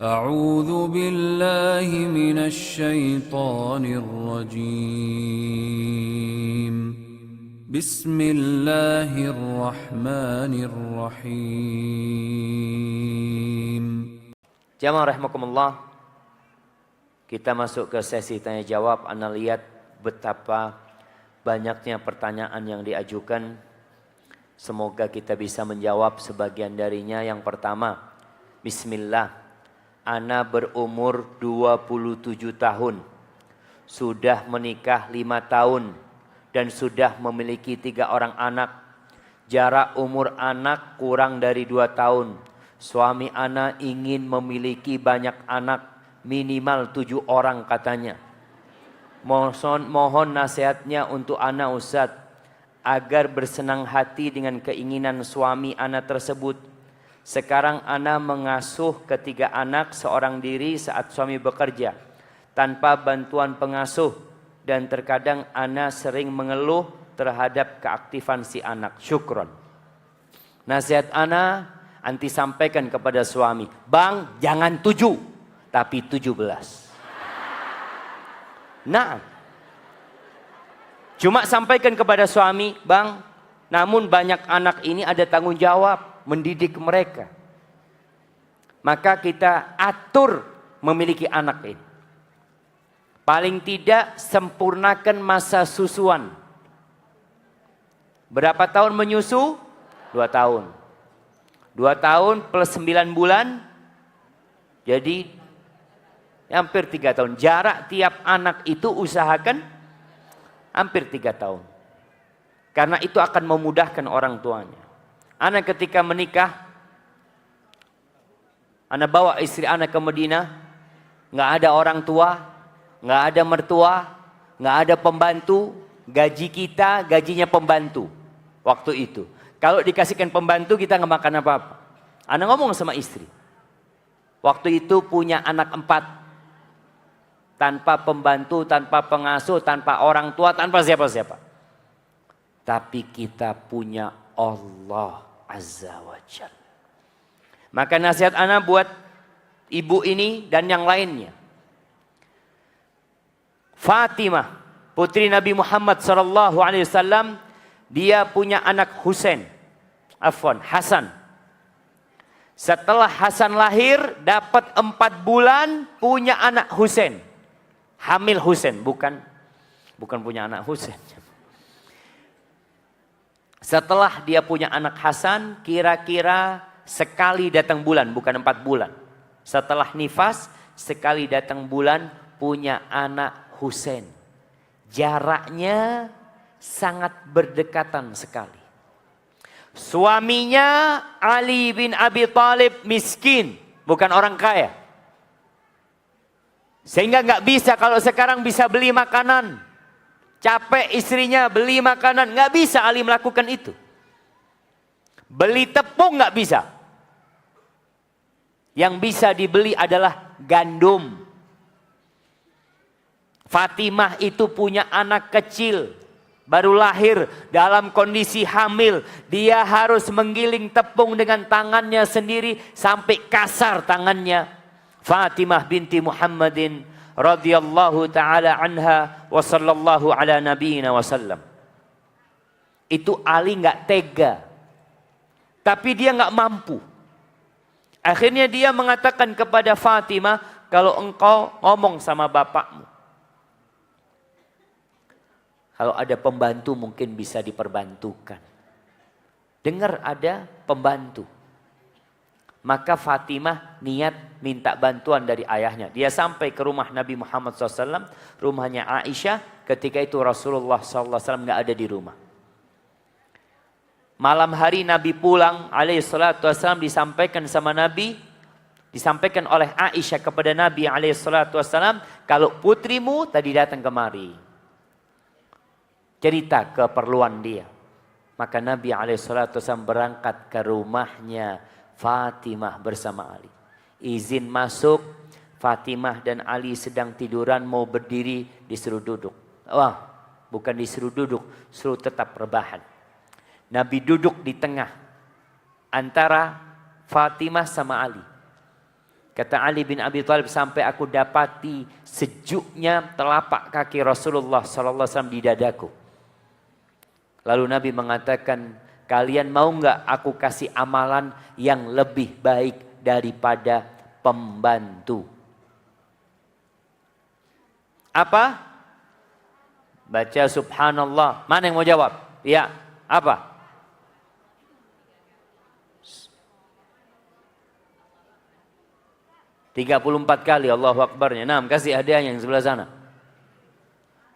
أعوذ بالله من الشيطان الرجيم بسم الله الرحمن الرحيم. Jamaah rahimakumullah, kita masuk ke sesi tanya jawab. Anda lihat betapa banyaknya pertanyaan yang diajukan. Semoga kita bisa menjawab sebagian darinya. Yang pertama, bismillah. Ana berumur 27 tahun, sudah menikah 5 tahun dan sudah memiliki 3 orang anak. Jarak umur anak kurang dari 2 tahun. Suami ana ingin memiliki banyak anak, minimal 7 orang katanya. Mohon nasihatnya untuk ana Ustaz, agar bersenang hati dengan keinginan suami ana tersebut. Sekarang ana mengasuh ketiga anak seorang diri saat suami bekerja, tanpa bantuan pengasuh. Dan terkadang ana sering mengeluh terhadap keaktifan si anak. Syukron. Nasihat ana, anti sampaikan kepada suami, bang jangan 7 tapi 17. Nah, cuma sampaikan kepada suami, bang, namun banyak anak ini ada tanggung jawab mendidik mereka. Maka kita atur memiliki anak ini. Paling tidak sempurnakan masa susuan. Berapa tahun menyusu? 2 tahun. 2 tahun plus 9 bulan. Jadi hampir 3 tahun. Jarak tiap anak itu usahakan hampir 3 tahun. Karena itu akan memudahkan orang tuanya. Anak ketika menikah, anak bawa istri anak ke Madinah, nggak ada orang tua, nggak ada mertua, nggak ada pembantu, gaji kita gajinya pembantu waktu itu. Kalau dikasihkan pembantu kita nggak makan apa-apa. Anak ngomong sama istri, waktu itu punya anak 4, tanpa pembantu, tanpa pengasuh, tanpa orang tua, tanpa siapa-siapa. Tapi kita punya Allah Azza wa Jalla. Maka nasihat ana buat ibu ini dan yang lainnya. Fatimah, putri Nabi Muhammad SAW, dia punya anak Hasan. Setelah Hasan lahir, dapat 4 bulan punya anak Husain. Hamil Husain, bukan punya anak Husain. Setelah dia punya anak Hasan, kira-kira sekali datang bulan, bukan 4 bulan. Setelah nifas, sekali datang bulan punya anak Husain. Jaraknya sangat berdekatan sekali. Suaminya Ali bin Abi Thalib miskin, bukan orang kaya. Sehingga nggak bisa, kalau sekarang bisa beli makanan. Capek istrinya beli makanan, nggak bisa Ali melakukan itu. Beli tepung nggak bisa. Yang bisa dibeli adalah gandum. Fatimah itu punya anak kecil, baru lahir dalam kondisi hamil. Dia harus menggiling tepung dengan tangannya sendiri sampai kasar tangannya. Fatimah binti Muhammadin radhiyallahu ta'ala anha wa sallallahu ala nabiyina wasallam. Itu Ali nggak tega, tapi dia nggak mampu. Akhirnya dia mengatakan kepada Fatimah, kalau engkau ngomong sama bapakmu, kalau ada pembantu mungkin bisa diperbantukan. Dengar ada pembantu. Maka Fatimah niat minta bantuan dari ayahnya. Dia sampai ke rumah Nabi Muhammad SAW, rumahnya Aisyah. Ketika itu Rasulullah SAW nggak ada di rumah. Malam hari Nabi pulang, alaihissalam, disampaikan sama Nabi, disampaikan oleh Aisyah kepada Nabi alaihissalam, kalau putrimu tadi datang kemari, cerita keperluan dia. Maka Nabi alaihissalam berangkat ke rumahnya Fatimah bersama Ali. Izin masuk, Fatimah dan Ali sedang tiduran, mau berdiri disuruh duduk. Wah, bukan disuruh duduk, suruh tetap rebahan. Nabi duduk di tengah antara Fatimah sama Ali. Kata Ali bin Abi Thalib, sampai aku dapati sejuknya telapak kaki Rasulullah sallallahu alaihi wasallam di dadaku. Lalu Nabi mengatakan, kalian mau nggak aku kasih amalan yang lebih baik daripada pembantu? Apa? Baca subhanallah. Mana yang mau jawab? Ya, apa? ...34 kali Allahu Akbarnya. Nah, kasih hadiahnya yang sebelah sana.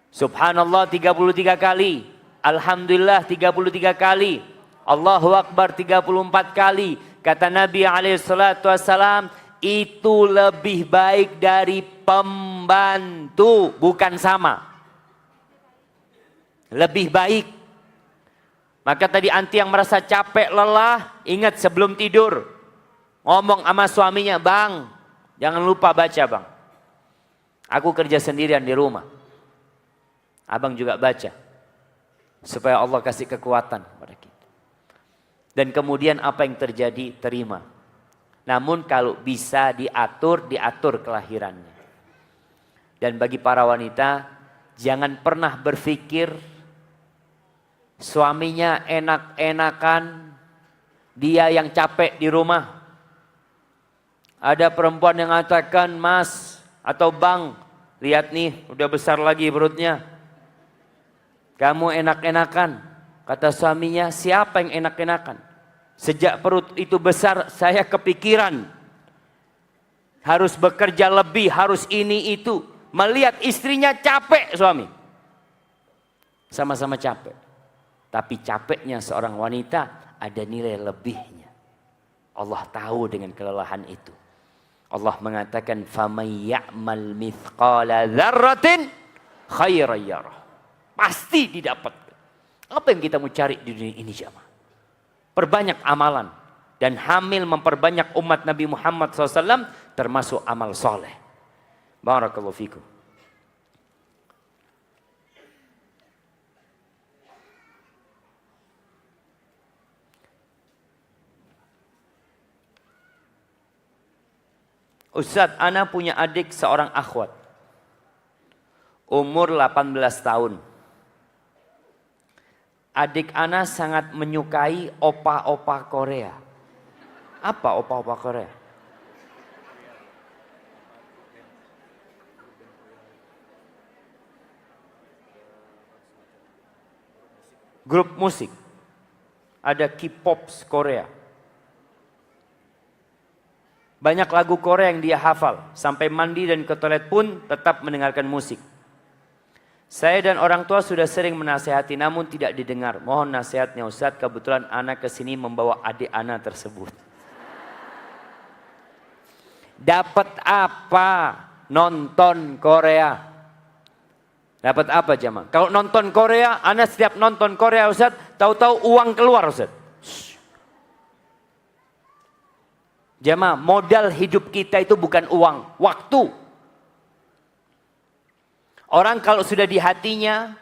Subhanallah 33 kali. Alhamdulillah 33 kali. Allahu Akbar 34 kali. Kata Nabi SAW, itu lebih baik dari pembantu. Bukan sama. Lebih baik. Maka tadi anti yang merasa capek, lelah, ingat sebelum tidur. Ngomong sama suaminya, bang, jangan lupa baca bang. Aku kerja sendirian di rumah. Abang juga baca. Supaya Allah kasih kekuatan pada kita. Dan kemudian apa yang terjadi, terima. Namun kalau bisa diatur, diatur kelahirannya. Dan bagi para wanita, jangan pernah berpikir suaminya enak-enakan, dia yang capek di rumah. Ada perempuan yang mengatakan, mas atau bang, lihat nih udah besar lagi perutnya. Kamu enak-enakan. Kata suaminya, siapa yang enak-enakan? Sejak perut itu besar, saya kepikiran. Harus bekerja lebih, harus ini itu. Melihat istrinya capek suami. Sama-sama capek. Tapi capeknya seorang wanita ada nilai lebihnya. Allah tahu dengan kelelahan itu. Allah mengatakan, فَمَنْ يَعْمَلْ مِثْقَالَ ذَرَّةٍ خَيْرًا يَرَهُ. Pasti didapatkan. Apa yang kita mau cari di dunia ini jamaah? Perbanyak amalan. Dan hamil memperbanyak umat Nabi Muhammad SAW termasuk amal soleh. Barakallahu fikum. Ustadz, ana punya adik seorang akhwat. Umur 18 tahun. Adik ana sangat menyukai opa-opa Korea. Apa opa-opa Korea? Grup musik. Ada K-pop Korea. Banyak lagu Korea yang dia hafal. Sampai mandi dan ke toilet pun tetap mendengarkan musik. Saya dan orang tua sudah sering menasehati namun tidak didengar. Mohon nasihatnya Ustadz, kebetulan anak kesini membawa adik anak tersebut. Dapat apa nonton Korea? Dapat apa jamaah? Kalau nonton Korea, anak setiap nonton Korea Ustadz, tahu-tahu uang keluar Ustadz. Jamaah, modal hidup kita itu bukan uang, waktu. Orang kalau sudah di hatinya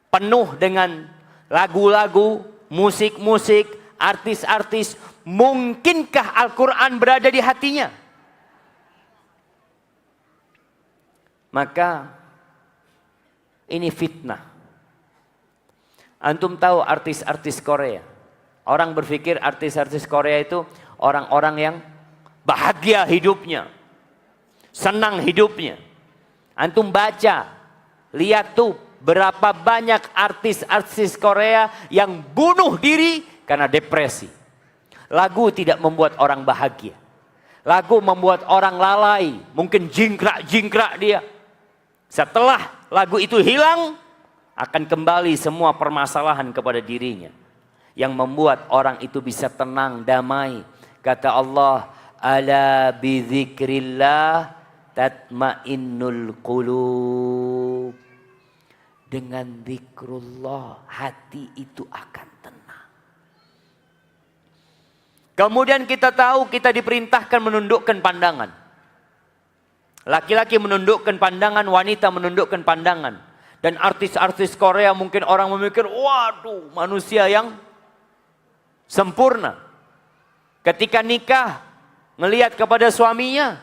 penuh dengan lagu-lagu, musik-musik, artis-artis, mungkinkah Al-Quran berada di hatinya? Maka ini fitnah. Antum tahu artis-artis Korea. Orang berpikir artis-artis Korea itu orang-orang yang bahagia hidupnya. Senang hidupnya. Antum baca, lihat tuh berapa banyak artis-artis Korea yang bunuh diri karena depresi. Lagu tidak membuat orang bahagia. Lagu membuat orang lalai, mungkin jingkrak-jingkrak dia. Setelah lagu itu hilang, akan kembali semua permasalahan kepada dirinya. Yang membuat orang itu bisa tenang, damai. Kata Allah, ala bizikrillah tatma'innul qulub. Dengan zikrullah hati itu akan tenang. Kemudian kita tahu kita diperintahkan menundukkan pandangan. Laki-laki menundukkan pandangan, wanita menundukkan pandangan. Dan artis-artis Korea mungkin orang memikir, waduh manusia yang sempurna. Ketika nikah, ngelihat kepada suaminya.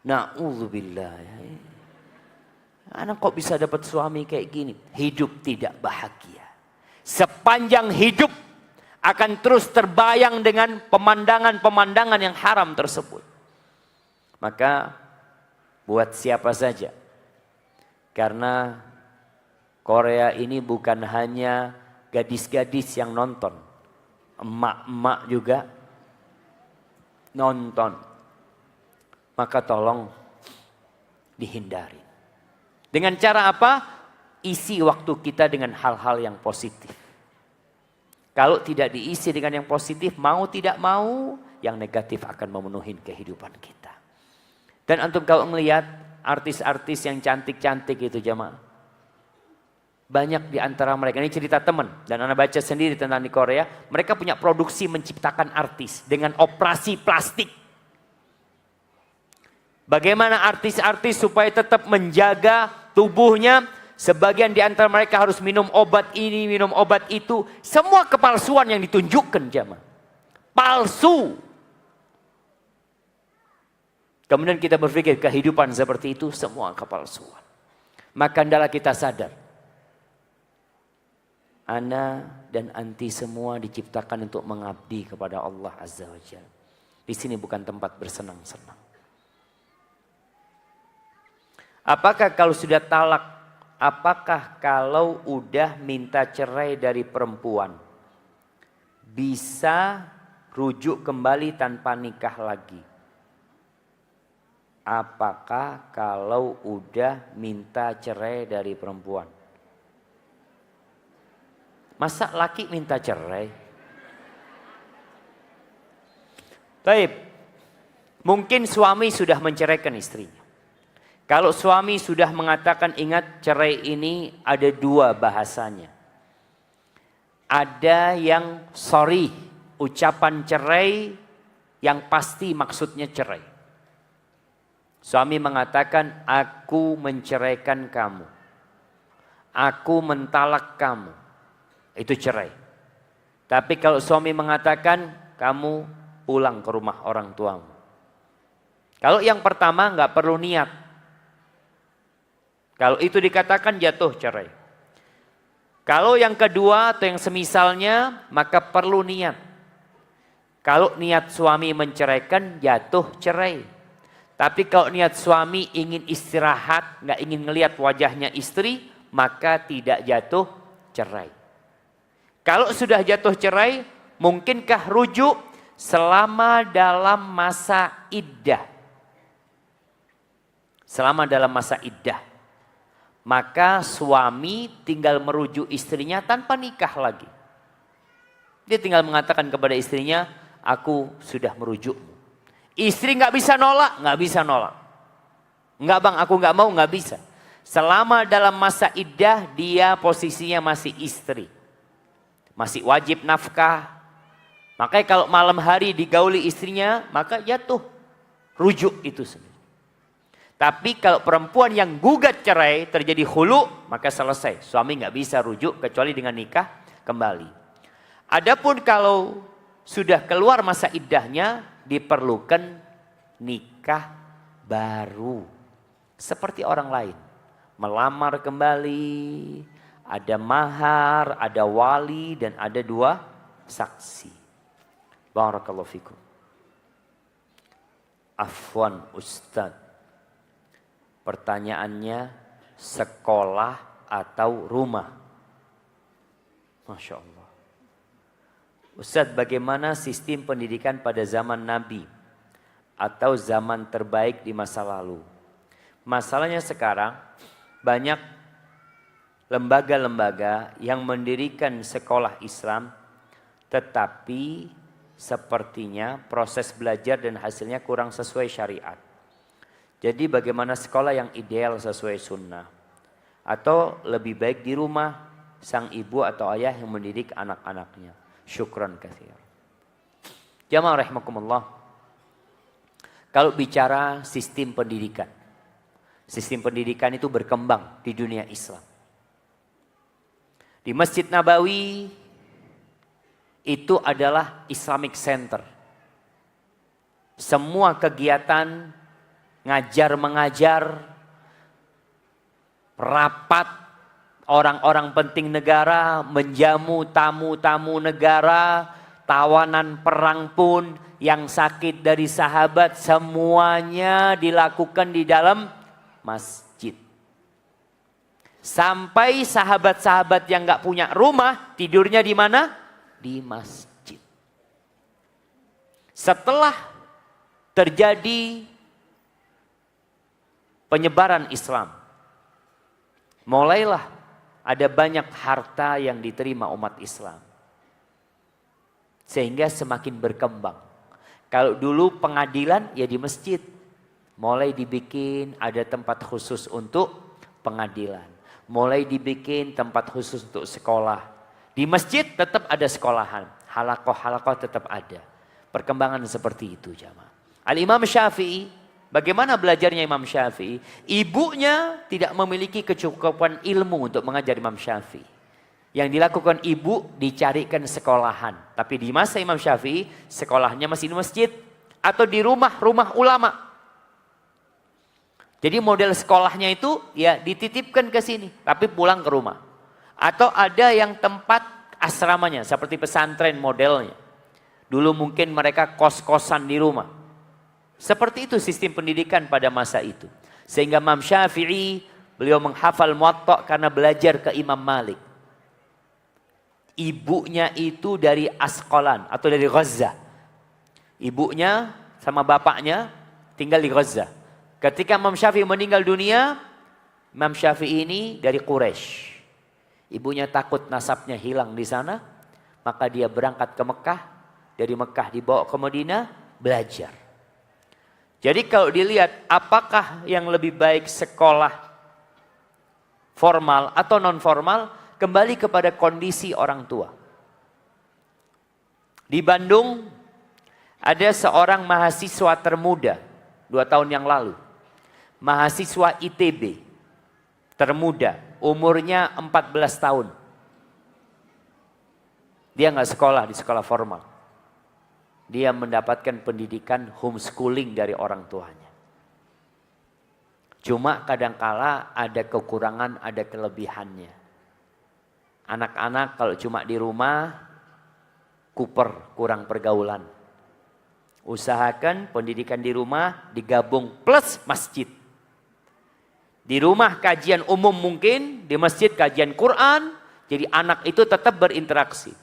Na'udzubillah. Anak kok bisa dapat suami kayak gini? Hidup tidak bahagia. Sepanjang hidup akan terus terbayang dengan pemandangan-pemandangan yang haram tersebut. Maka buat siapa saja. Karena Korea ini bukan hanya gadis-gadis yang nonton. Emak-emak juga nonton. Maka tolong dihindari. Dengan cara apa? Isi waktu kita dengan hal-hal yang positif. Kalau tidak diisi dengan yang positif, mau tidak mau, yang negatif akan memenuhi kehidupan kita. Dan antum kalau melihat artis-artis yang cantik-cantik itu jamaah. Banyak di antara mereka, ini cerita teman. Dan anak baca sendiri tentang di Korea. Mereka punya produksi menciptakan artis dengan operasi plastik. Bagaimana artis-artis supaya tetap menjaga tubuhnya. Sebagian di antara mereka harus minum obat ini, minum obat itu. Semua kepalsuan yang ditunjukkan jamaah. Palsu. Kemudian kita berpikir kehidupan seperti itu semua kepalsuan. Maka hendaklah kita sadar. Ana dan anti semua diciptakan untuk mengabdi kepada Allah Azza wa Jalla. Di sini bukan tempat bersenang-senang. Apakah kalau sudah talak, apakah kalau udah minta cerai dari perempuan, bisa rujuk kembali tanpa nikah lagi? Apakah kalau udah minta cerai dari perempuan? Masa laki minta cerai? Baik, mungkin suami sudah menceraikan istrinya. Kalau suami sudah mengatakan, ingat cerai ini ada dua bahasanya. Ada yang sorry, ucapan cerai yang pasti maksudnya cerai. Suami mengatakan, aku menceraikan kamu. Aku mentalak kamu. Itu cerai. Tapi kalau suami mengatakan, kamu pulang ke rumah orang tuamu. Kalau yang pertama nggak perlu niat. Kalau itu dikatakan jatuh cerai. Kalau yang kedua atau yang semisalnya, maka perlu niat. Kalau niat suami menceraikan, jatuh cerai. Tapi kalau niat suami ingin istirahat, nggak ingin ngelihat wajahnya istri, maka tidak jatuh cerai. Kalau sudah jatuh cerai, mungkinkah rujuk selama dalam masa iddah? Selama dalam masa iddah. Maka suami tinggal merujuk istrinya tanpa nikah lagi. Dia tinggal mengatakan kepada istrinya, aku sudah merujukmu. Istri nggak bisa nolak, nggak bisa nolak. Nggak bang, aku nggak mau, nggak bisa. Selama dalam masa iddah dia posisinya masih istri, masih wajib nafkah. Makanya kalau malam hari digauli istrinya, maka jatuh rujuk itu sendiri. Tapi kalau perempuan yang gugat cerai terjadi khulu, maka selesai. Suami nggak bisa rujuk kecuali dengan nikah kembali. Adapun kalau sudah keluar masa iddahnya, diperlukan nikah baru. Seperti orang lain. Melamar kembali, ada mahar, ada wali, dan ada dua saksi. Barakallahu fikum. Afwan Ustadz. Pertanyaannya, sekolah atau rumah? Masya Allah. Ustadz, bagaimana sistem pendidikan pada zaman Nabi? Atau zaman terbaik di masa lalu? Masalahnya sekarang, banyak lembaga-lembaga yang mendirikan sekolah Islam, tetapi sepertinya proses belajar dan hasilnya kurang sesuai syariat. Jadi bagaimana sekolah yang ideal sesuai sunnah? Atau lebih baik di rumah sang ibu atau ayah yang mendidik anak-anaknya? Syukran katsir. Jamaah rahimakumullah. Kalau bicara sistem pendidikan itu berkembang di dunia Islam. Di Masjid Nabawi itu adalah Islamic Center. semua kegiatan ngajar mengajar, rapat orang-orang penting negara, menjamu tamu-tamu negara, tawanan perang pun, yang sakit dari sahabat, semuanya dilakukan di dalam masjid. Sampai sahabat-sahabat yang gak punya rumah, tidurnya di mana? Di masjid. Setelah terjadi penyebaran Islam, mulailah ada banyak harta yang diterima umat Islam. Sehingga semakin berkembang. Kalau dulu pengadilan ya di masjid. Mulai dibikin ada tempat khusus untuk pengadilan. Mulai dibikin tempat khusus untuk sekolah. Di masjid tetap ada sekolahan. Halakoh-halakoh tetap ada. Perkembangan seperti itu jamaah. Al-Imam Syafi'i, bagaimana belajarnya Imam Syafi'i? Ibunya tidak memiliki kecukupan ilmu untuk mengajar Imam Syafi'i. Yang dilakukan ibu dicarikan sekolahan. Tapi di masa Imam Syafi'i, sekolahnya masih di masjid atau di rumah-rumah ulama. Jadi model sekolahnya itu ya dititipkan ke sini, tapi pulang ke rumah. Atau ada yang tempat asramanya, seperti pesantren modelnya. Dulu mungkin mereka kos-kosan di rumah. Seperti itu sistem pendidikan pada masa itu. Sehingga Imam Syafi'i, beliau menghafal Muwatta karena belajar ke Imam Malik. Ibunya itu dari Asqalan atau dari Gaza. Ibunya sama bapaknya tinggal di Gaza. Ketika Imam Syafi'i meninggal dunia, Imam Syafi'i ini dari Quraisy. Ibunya takut nasabnya hilang di sana, maka dia berangkat ke Mekah. Dari Mekah dibawa ke Madinah, belajar. Jadi kalau dilihat apakah yang lebih baik sekolah formal atau non formal, kembali kepada kondisi orang tua. Di Bandung ada seorang mahasiswa termuda 2 tahun yang lalu. Mahasiswa ITB termuda, umurnya 14 tahun. Dia nggak sekolah di sekolah formal. Dia mendapatkan pendidikan homeschooling dari orang tuanya. Cuma kadangkala ada kekurangan, ada kelebihannya. Anak-anak kalau cuma di rumah, kuper, kurang pergaulan. Usahakan pendidikan di rumah digabung plus masjid. Di rumah kajian umum mungkin, di masjid kajian Quran, jadi anak itu tetap berinteraksi.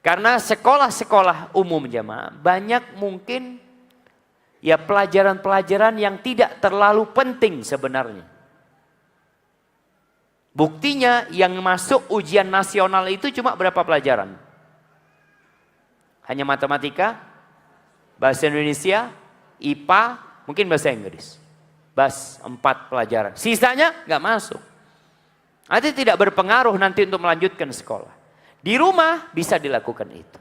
Karena sekolah-sekolah umum jamaah banyak mungkin ya pelajaran-pelajaran yang tidak terlalu penting sebenarnya. Buktinya yang masuk ujian nasional itu cuma berapa pelajaran? Hanya matematika, bahasa Indonesia, IPA, mungkin bahasa Inggris. 4 pelajaran. Sisanya nggak masuk. Nanti tidak berpengaruh nanti untuk melanjutkan sekolah. Di rumah bisa dilakukan itu.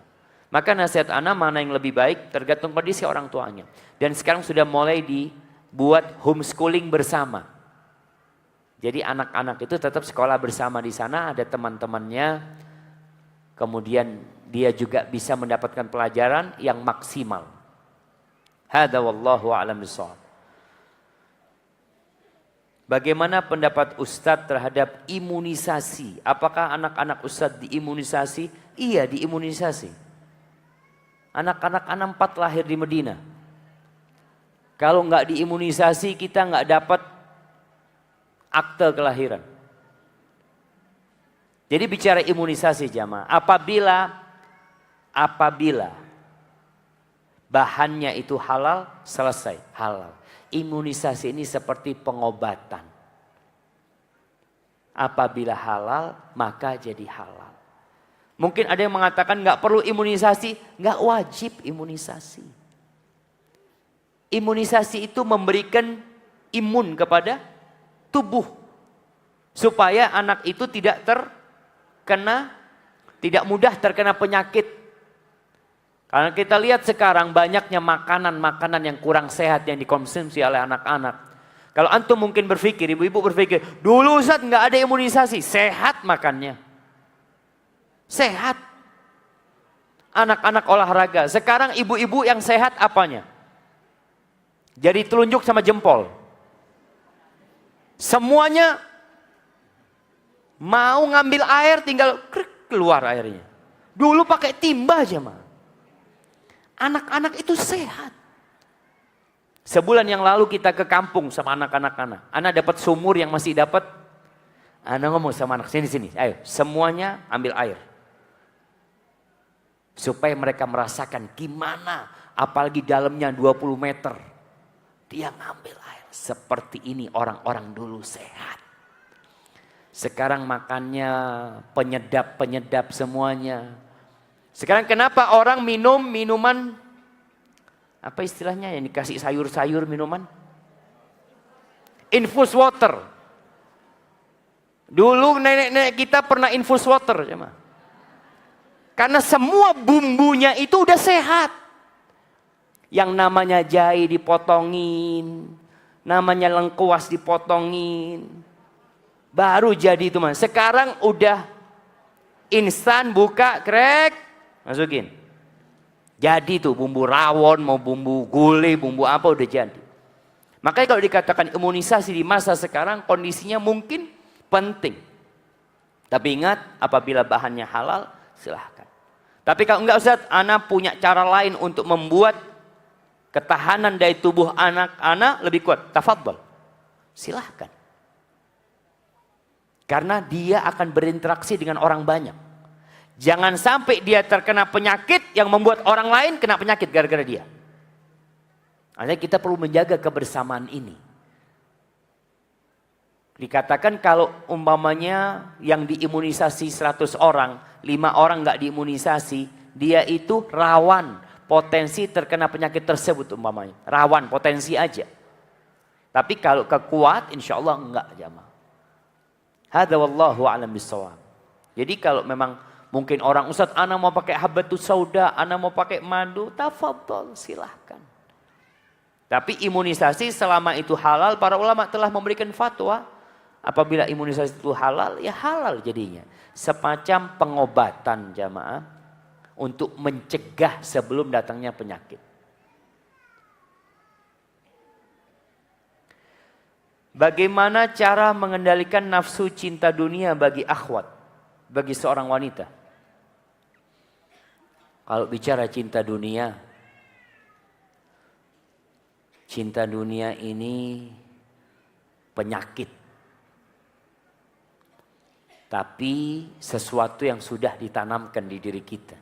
Maka nasihat ana mana yang lebih baik tergantung kondisi orang tuanya. Dan sekarang sudah mulai dibuat homeschooling bersama. Jadi anak-anak itu tetap sekolah bersama di sana, ada teman-temannya. Kemudian dia juga bisa mendapatkan pelajaran yang maksimal. Hadza wallahu a'lam bishawab. Bagaimana pendapat Ustadz terhadap imunisasi? Apakah anak-anak Ustadz diimunisasi? Iya, diimunisasi. Anak-anak anak 4 lahir di Medina. Kalau nggak diimunisasi, kita nggak dapat akte kelahiran. Jadi bicara imunisasi jamaah, apabila bahannya itu halal, selesai, halal. Imunisasi ini seperti pengobatan. Apabila halal, maka jadi halal. Mungkin ada yang mengatakan nggak perlu imunisasi, nggak wajib imunisasi. Imunisasi itu memberikan imun kepada tubuh supaya anak itu tidak mudah terkena penyakit. Karena kita lihat sekarang banyaknya makanan-makanan yang kurang sehat yang dikonsumsi oleh anak-anak. Kalau antum mungkin berpikir, ibu-ibu berpikir, dulu Ustaz nggak ada imunisasi, sehat makannya. Sehat. Anak-anak olahraga. Sekarang ibu-ibu yang sehat apanya? Jari telunjuk sama jempol. Semuanya mau ngambil air tinggal keluar airnya. Dulu pakai timba aja mah. Anak-anak itu sehat. Sebulan yang lalu kita ke kampung sama anak-anak. Anak dapat sumur yang masih dapat. Anak ngomong sama anak, sini, ayo semuanya ambil air. Supaya mereka merasakan gimana, apalagi dalamnya 20 meter. Dia ngambil air. Seperti ini orang-orang dulu sehat. Sekarang makannya penyedap-penyedap semuanya. Sekarang kenapa orang minum minuman, apa istilahnya yang dikasih sayur-sayur minuman? Infus water. Dulu nenek-nenek kita pernah infus water. Karena semua bumbunya itu udah sehat. Yang namanya jahe dipotongin, namanya lengkuas dipotongin. Baru jadi itu mas. Sekarang udah instan, buka, krek, masukin. Jadi tuh bumbu rawon, mau bumbu gulai, bumbu apa udah jadi. Makanya kalau dikatakan imunisasi di masa sekarang kondisinya mungkin penting. Tapi ingat apabila bahannya halal silahkan. Tapi kalau enggak Ustaz, anak punya cara lain untuk membuat ketahanan dari tubuh anak-anak lebih kuat. Tafadhol. Silahkan. Karena dia akan berinteraksi dengan orang banyak. Jangan sampai dia terkena penyakit yang membuat orang lain kena penyakit gara-gara dia. Artinya kita perlu menjaga kebersamaan ini. Dikatakan kalau umpamanya yang diimunisasi 100 orang, 5 orang nggak diimunisasi, dia itu rawan potensi terkena penyakit tersebut umpamanya. Rawan, potensi aja. Tapi kalau kekuat, insya Allah enggak jamaah. Hadza wallahu a'lam bissawab. Jadi kalau memang mungkin orang Ustaz, ana mau pakai habatus sauda, ana mau pakai madu, tafadhol silahkan. Tapi imunisasi selama itu halal, para ulama telah memberikan fatwa. Apabila imunisasi itu halal, ya halal jadinya. Semacam pengobatan jamaah untuk mencegah sebelum datangnya penyakit. Bagaimana cara mengendalikan nafsu cinta dunia bagi akhwat, bagi seorang wanita? Kalau bicara cinta dunia ini penyakit. Tapi sesuatu yang sudah ditanamkan di diri kita.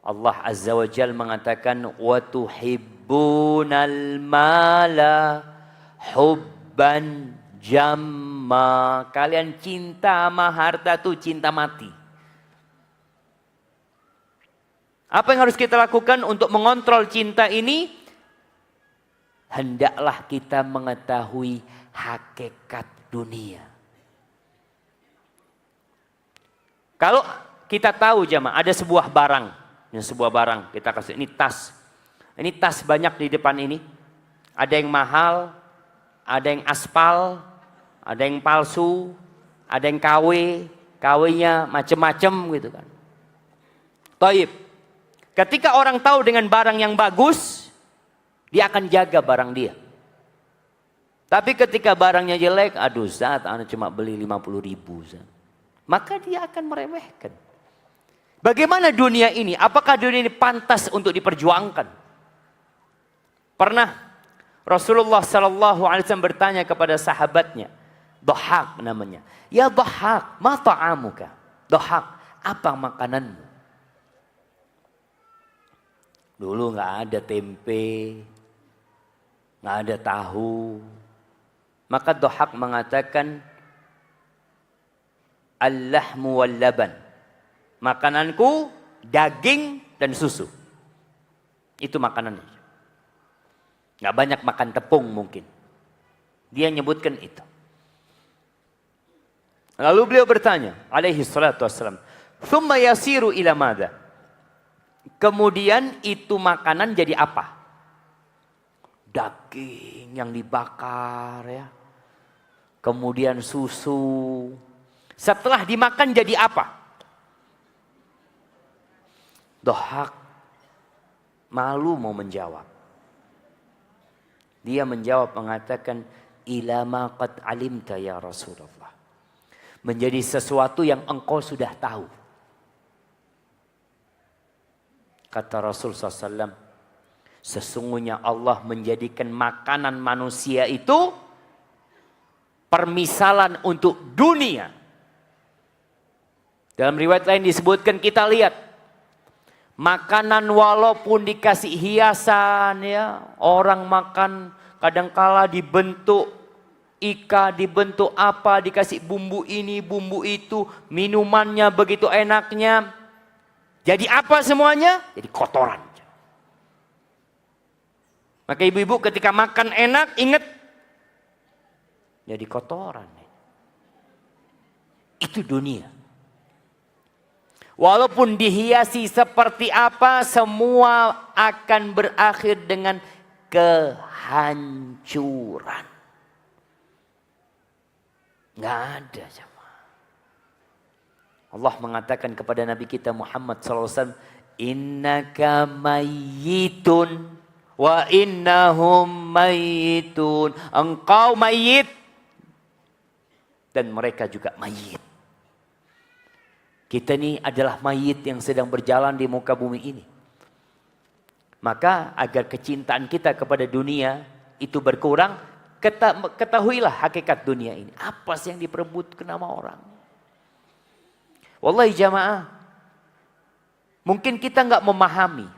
Allah Azza wa Jalla mengatakan wa tuhibbunal mala hubban jamma. Kalian cinta sama harta tuh cinta mati. Apa yang harus kita lakukan untuk mengontrol cinta ini? Hendaklah kita mengetahui hakikat dunia. Kalau kita tahu jamaah ada sebuah barang, kita kasih ini tas. Ini tas banyak di depan ini. Ada yang mahal, ada yang aspal, ada yang palsu, ada yang KW-nya macem-macem gitu kan. Taib. Ketika orang tahu dengan barang yang bagus, dia akan jaga barang dia. Tapi ketika barangnya jelek, aduh Zat, ana cuma beli 50.000 Zat. Maka dia akan meremehkan. Bagaimana dunia ini? Apakah dunia ini pantas untuk diperjuangkan? Pernah Rasulullah SAW bertanya kepada sahabatnya, Dhahak namanya. Ya Dhahak, ma ta'amuka? Dhahak, apa makananmu? Dulu nggak ada tempe, nggak ada tahu. Maka Dhahak mengatakan, al-lahmu wal laban. Makananku daging dan susu. Itu makanannya. Nggak banyak makan tepung mungkin. Dia nyebutkan itu. Lalu beliau bertanya, alaihi salatu wassalam, "Tsumma yasiru ila madza?" Kemudian itu makanan jadi apa? Daging yang dibakar ya. Kemudian susu. Setelah dimakan jadi apa? Dhahak malu mau menjawab. Dia menjawab mengatakan, ila ma qad alimta ya Rasulullah. Menjadi sesuatu yang engkau sudah tahu. Kata Rasul SAW, sesungguhnya Allah menjadikan makanan manusia itu permisalan untuk dunia. Dalam riwayat lain disebutkan, kita lihat makanan walaupun dikasih hiasan ya, orang makan kadangkala dibentuk ika, dibentuk apa, dikasih bumbu ini, bumbu itu, minumannya begitu enaknya. Jadi apa semuanya? Jadi kotoran. Maka ibu-ibu ketika makan enak, ingat jadi kotoran. Itu dunia. Walaupun dihiasi seperti apa, semua akan berakhir dengan kehancuran. Nggak ada jemaah. Allah mengatakan kepada Nabi kita Muhammad SAW, innaka mayyitun wa innahum mayyitun. Engkau mayit dan mereka juga mayit. Kita ini adalah mayit yang sedang berjalan di muka bumi ini. Maka agar kecintaan kita kepada dunia itu berkurang, ketahuilah hakikat dunia ini. Apa sih yang diperebutkan sama orang? Wallahi jamaah, mungkin kita nggak memahami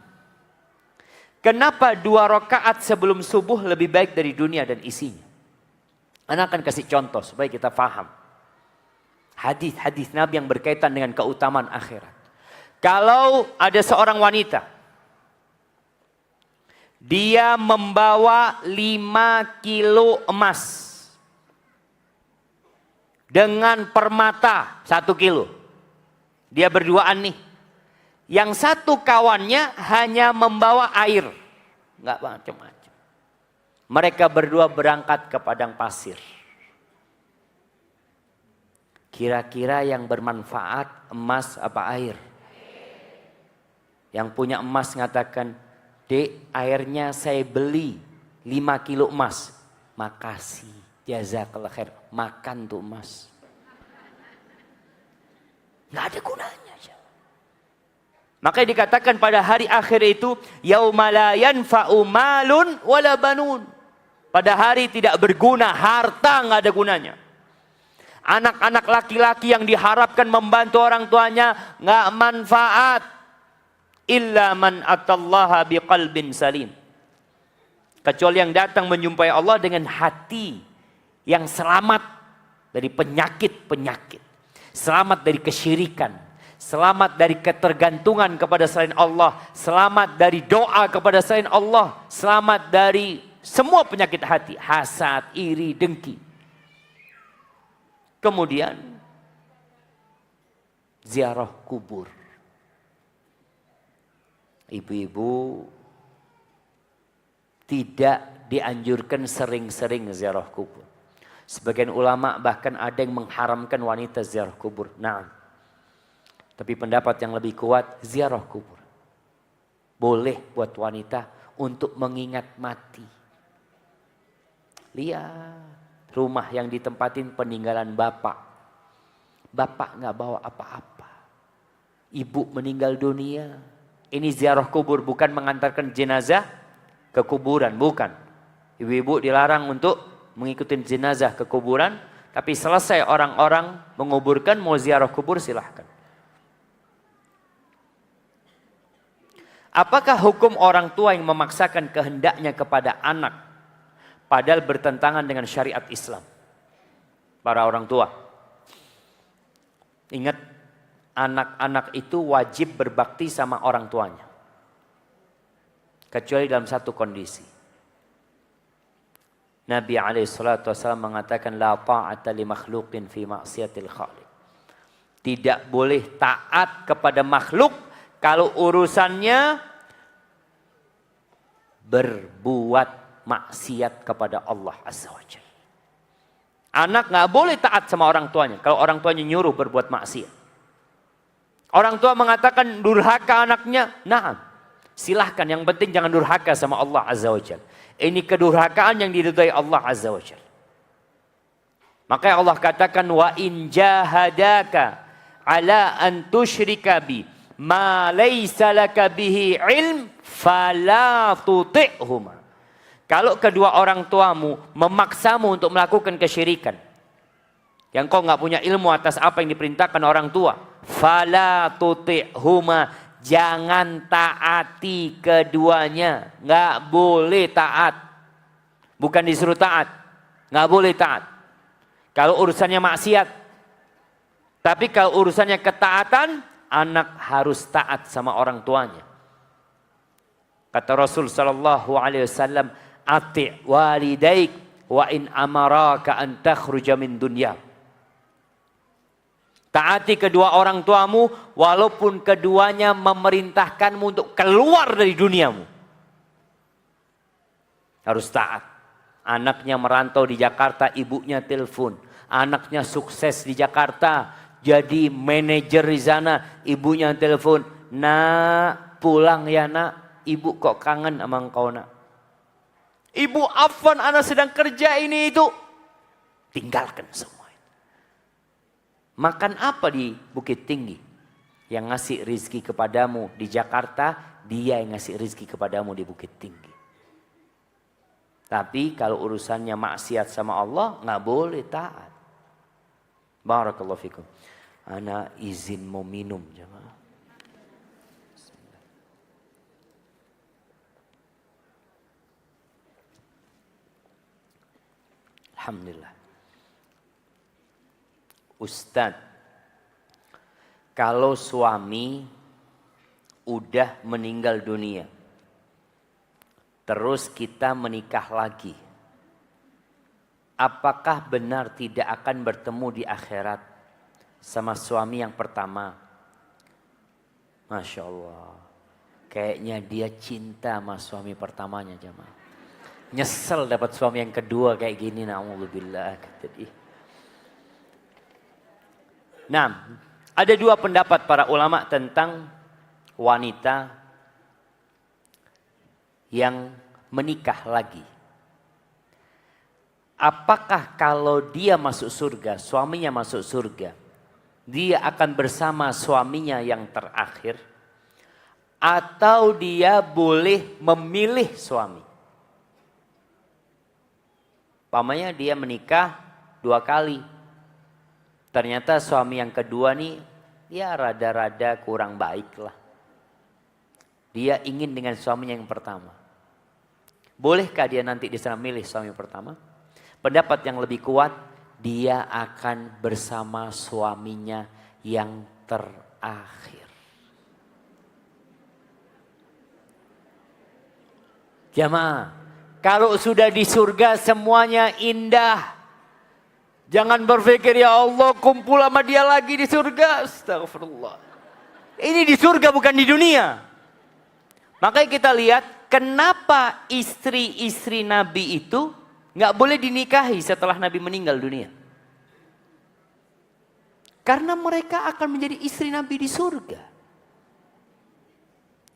kenapa 2 rakaat sebelum subuh lebih baik dari dunia dan isinya. Ana akan kasih contoh supaya kita paham. Hadis-hadis Nabi yang berkaitan dengan keutamaan akhirat. Kalau ada seorang wanita, dia membawa 5 kilo emas dengan permata 1 kilo. Dia berduaan nih. Yang satu kawannya hanya membawa air. Enggak macam-macam. Mereka berdua berangkat ke padang pasir. Kira-kira yang bermanfaat emas apa air? Yang punya emas mengatakan, Dek, airnya saya beli 5 kilo emas. Makasih, jazakallah khair. Makan tuh emas. Nggak ada gunanya. Makanya dikatakan pada hari akhir itu, yauma la yanfa'u malun wala banun. Pada hari tidak berguna, harta nggak ada gunanya. Anak-anak laki-laki yang diharapkan membantu orang tuanya nggak manfaat. Illa man atallaha biqalbin salim. Kecuali yang datang menjumpai Allah dengan hati yang selamat dari penyakit-penyakit. Selamat dari kesyirikan. Selamat dari ketergantungan kepada selain Allah. Selamat dari doa kepada selain Allah. Selamat dari semua penyakit hati. Hasad, iri, dengki. Kemudian ziarah kubur. Ibu-ibu tidak dianjurkan sering-sering ziarah kubur. Sebagian ulama bahkan ada yang mengharamkan wanita ziarah kubur. Nah, tapi pendapat yang lebih kuat, ziarah kubur boleh buat wanita untuk mengingat mati. Lihat rumah yang ditempatin peninggalan bapak. Bapak nggak bawa apa-apa. Ibu meninggal dunia. Ini ziarah kubur, bukan mengantarkan jenazah ke kuburan, bukan. Ibu-ibu dilarang untuk mengikuti jenazah ke kuburan, tapi selesai orang-orang menguburkan, mau ziarah kubur silahkan. Apakah hukum orang tua yang memaksakan kehendaknya kepada anak, padahal bertentangan dengan syariat Islam? Para orang tua, ingat, anak-anak itu wajib berbakti sama orang tuanya. Kecuali dalam satu kondisi. Nabi SAW mengatakan, la ta'ata li makhluqin fi maksiatil khaliq. Tidak boleh taat kepada makhluk kalau urusannya berbuat maksiat kepada Allah Azza wa Jalla. Anak nggak boleh taat sama orang tuanya kalau orang tuanya nyuruh berbuat maksiat. Orang tua mengatakan durhaka anaknya, nah, Silahkan, yang penting jangan durhaka sama Allah Azza wa Jalla. Ini kedurhakaan yang diridhai Allah Azza wa Jalla. Maka Allah katakan, wa in jahadaka ala an tusyrika bi ma laysa laka bihi ilm fala tuti'huma. Kalau kedua orang tuamu memaksamu untuk melakukan kesyirikan, yang kau nggak punya ilmu atas apa yang diperintahkan orang tua, fala tuti'huma, jangan taati keduanya. Nggak boleh taat. Bukan disuruh taat, nggak boleh taat. Kalau urusannya maksiat. Tapi kalau urusannya ketaatan, anak harus taat sama orang tuanya. Kata Rasul sallallahu alaihi wasallam, ati' walidaik wa in amaraka an takhruja min dunya. Taati kedua orang tuamu walaupun keduanya memerintahkanmu untuk keluar dari duniamu. Harus taat. Anaknya merantau di Jakarta, ibunya telepon. Anaknya sukses di Jakarta, jadi manajer di sana, ibunya telepon. Nak, pulang ya nak, ibu kok kangen sama engkau nak. Ibu, afwan, anak sedang kerja ini itu. Tinggalkan semua. Makan apa di Bukit Tinggi? Yang ngasih rizki kepadamu di Jakarta, dia yang ngasih rizki kepadamu di Bukit Tinggi. Tapi kalau urusannya maksiat sama Allah, nggak boleh taat. Barakallahu fikum. Ana izin mau minum, jemaah. Alhamdulillah. Ustadz, kalau suami udah meninggal dunia, terus kita menikah lagi, apakah benar tidak akan bertemu di akhirat sama suami yang pertama? Masya Allah, kayaknya dia cinta sama suami pertamanya, jemaah. Nyesel dapat suami yang kedua kayak gini, na'udzubillah. Nah, ada dua pendapat para ulama tentang wanita yang menikah lagi. Apakah kalau dia masuk surga, suaminya masuk surga, dia akan bersama suaminya yang terakhir? Atau dia boleh memilih suami? Pamannya dia menikah 2 kali. Ternyata suami yang kedua nih, ya rada-rada kurang baik lah. Dia ingin dengan suaminya yang pertama. Bolehkah dia nanti di sana milih suami pertama? Pendapat yang lebih kuat, dia akan bersama suaminya yang terakhir. Jamaah, kalau sudah di surga semuanya indah. Jangan berpikir, ya Allah kumpul sama dia lagi di surga. Astagfirullah. Ini di surga bukan di dunia. Makanya kita lihat kenapa istri-istri Nabi itu nggak boleh dinikahi setelah Nabi meninggal dunia. Karena mereka akan menjadi istri Nabi di surga.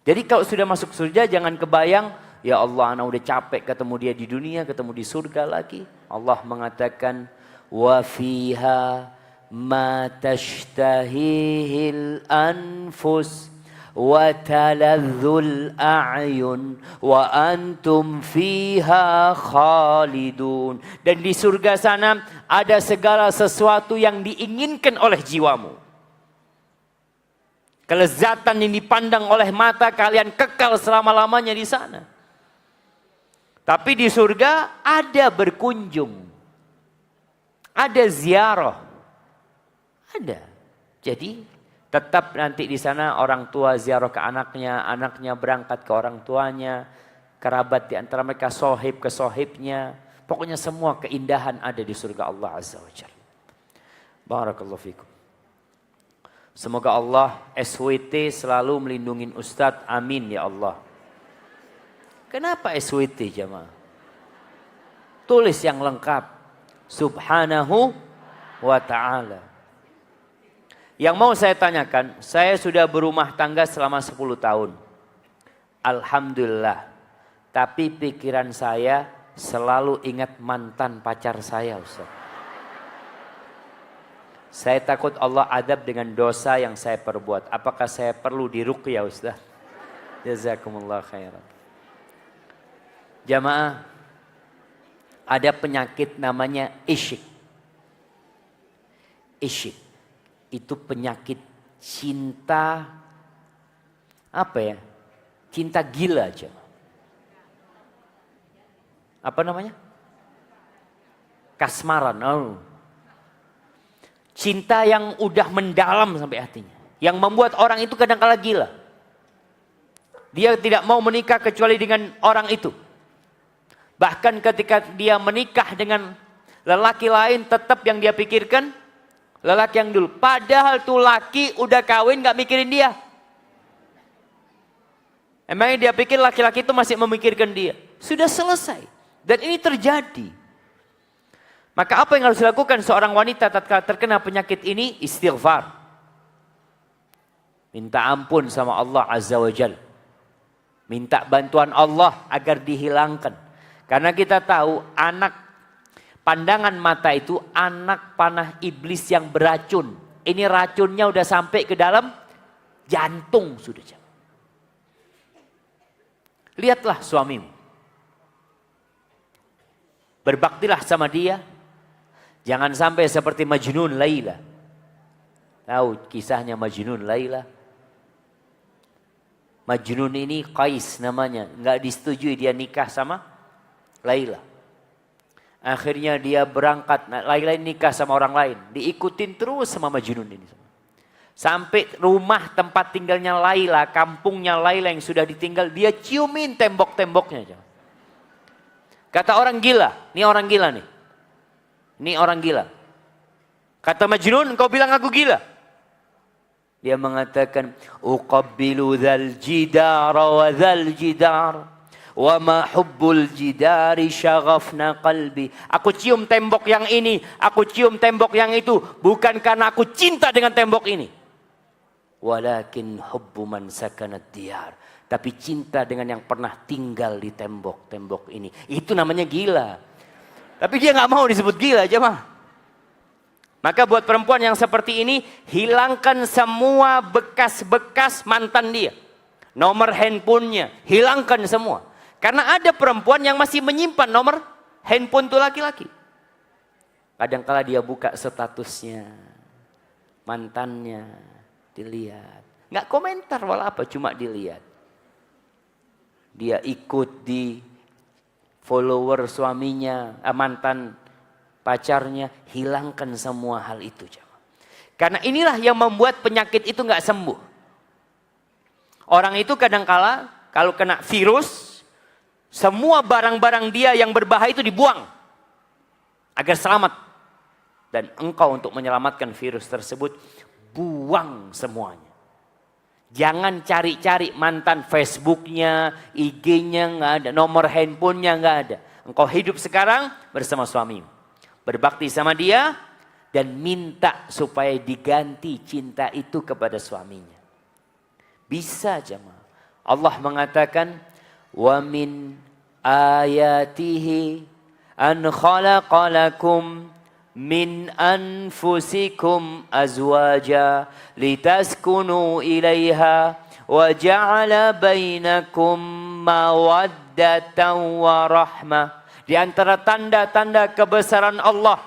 Jadi kalau sudah masuk surga jangan kebayang, ya Allah anak udah capek ketemu dia di dunia, ketemu di surga lagi. Allah mengatakan, wa fiha ma tashtahihil anfus wa taladzul a'yun wa antum fiha khalidun. Dan di surga sana ada segala sesuatu yang diinginkan oleh jiwamu. Kelezatan yang dipandang oleh mata kalian kekal selama-lamanya di sana. Tapi di surga ada berkunjung. Ada ziarah. Ada. Jadi tetap nanti di sana orang tua ziarah ke anaknya, anaknya berangkat ke orang tuanya, kerabat di antara mereka sohib ke sohibnya. Pokoknya semua keindahan ada di surga Allah Azza wa Jalla. Barakallahu fikum. Semoga Allah SWT selalu melindungi Ustadz. Amin ya Allah. Kenapa SWT jemaah? Tulis yang lengkap. Subhanahu wa ta'ala. Yang mau saya tanyakan, saya sudah berumah tangga selama 10 tahun. Alhamdulillah. Tapi pikiran saya selalu ingat mantan pacar saya, Ustaz. Saya takut Allah adab dengan dosa yang saya perbuat. Apakah saya perlu diruqyah, Ustaz? Jazakumullah khairan. Jamaah, ada penyakit namanya isyik. Isyik itu penyakit cinta, apa ya? Cinta gila aja. Apa namanya? Kasmaran. Oh. Cinta yang udah mendalam sampai hatinya. Yang membuat orang itu kadang-kala gila. Dia tidak mau menikah kecuali dengan orang itu. Bahkan ketika dia menikah dengan lelaki lain, tetap yang dia pikirkan lelaki yang dulu. Padahal tuh laki udah kawin gak mikirin dia. Emangnya dia pikir laki-laki itu masih memikirkan dia. Sudah selesai. Dan ini terjadi. Maka apa yang harus dilakukan seorang wanita tatkala terkena penyakit ini? Istighfar. Minta ampun sama Allah Azza wa Jalla. Minta bantuan Allah agar dihilangkan. Karena kita tahu pandangan mata itu anak panah iblis yang beracun. Ini racunnya udah sampai ke dalam jantung sudah. Lihatlah suamimu. Berbaktilah sama dia. Jangan sampai seperti Majnun Laila. Tahu kisahnya Majnun Laila? Majnun ini Qais namanya. Enggak disetujui dia nikah sama Laila. Akhirnya dia berangkat, Laila nikah sama orang lain. Diikutin terus sama Majnun ini. Sampai rumah tempat tinggalnya Laila, kampungnya Laila yang sudah ditinggal, dia ciumin tembok-temboknya. Kata orang gila, ini orang gila nih. Ini orang gila. Kata Majnun, kau bilang aku gila? Dia mengatakan, uqabbilu dzal jidara wa dzal jidar. Wa ma hubbul jidari syaghafna qalbi. Aku cium tembok yang ini, aku cium tembok yang itu, bukan karena aku cinta dengan tembok ini. Walakin hubbu man sakanad diyar. Tapi cinta dengan yang pernah tinggal di tembok-tembok ini. Itu namanya gila. Tapi dia nggak mau disebut gila, jemaah. Maka buat perempuan yang seperti ini, hilangkan semua bekas-bekas mantan dia. Nomor handphonenya, hilangkan semua. Karena ada perempuan yang masih menyimpan nomor handphone tuh laki-laki. Kadang-kala dia buka statusnya, mantannya, dilihat. Nggak komentar walau apa, cuma dilihat. Dia ikut di follower suaminya, mantan pacarnya, hilangkan semua hal itu. Karena inilah yang membuat penyakit itu nggak sembuh. Orang itu kadang-kala kalau kena virus, semua barang-barang dia yang berbahaya itu dibuang agar selamat. Dan engkau untuk menyelamatkan virus tersebut, buang semuanya. Jangan cari-cari mantan Facebooknya, IG-nya nggak ada, nomor handphonenya nggak ada. Engkau hidup sekarang bersama suamimu, berbakti sama dia dan minta supaya diganti cinta itu kepada suaminya. Bisa jemaah. Allah mengatakan, wa min ayatihi an khalaqalakum min anfusikum azwaja litaskunu ilaiha wa ja'ala bainakum mawaddatan wa rahmah. Di antara tanda-tanda kebesaran Allah,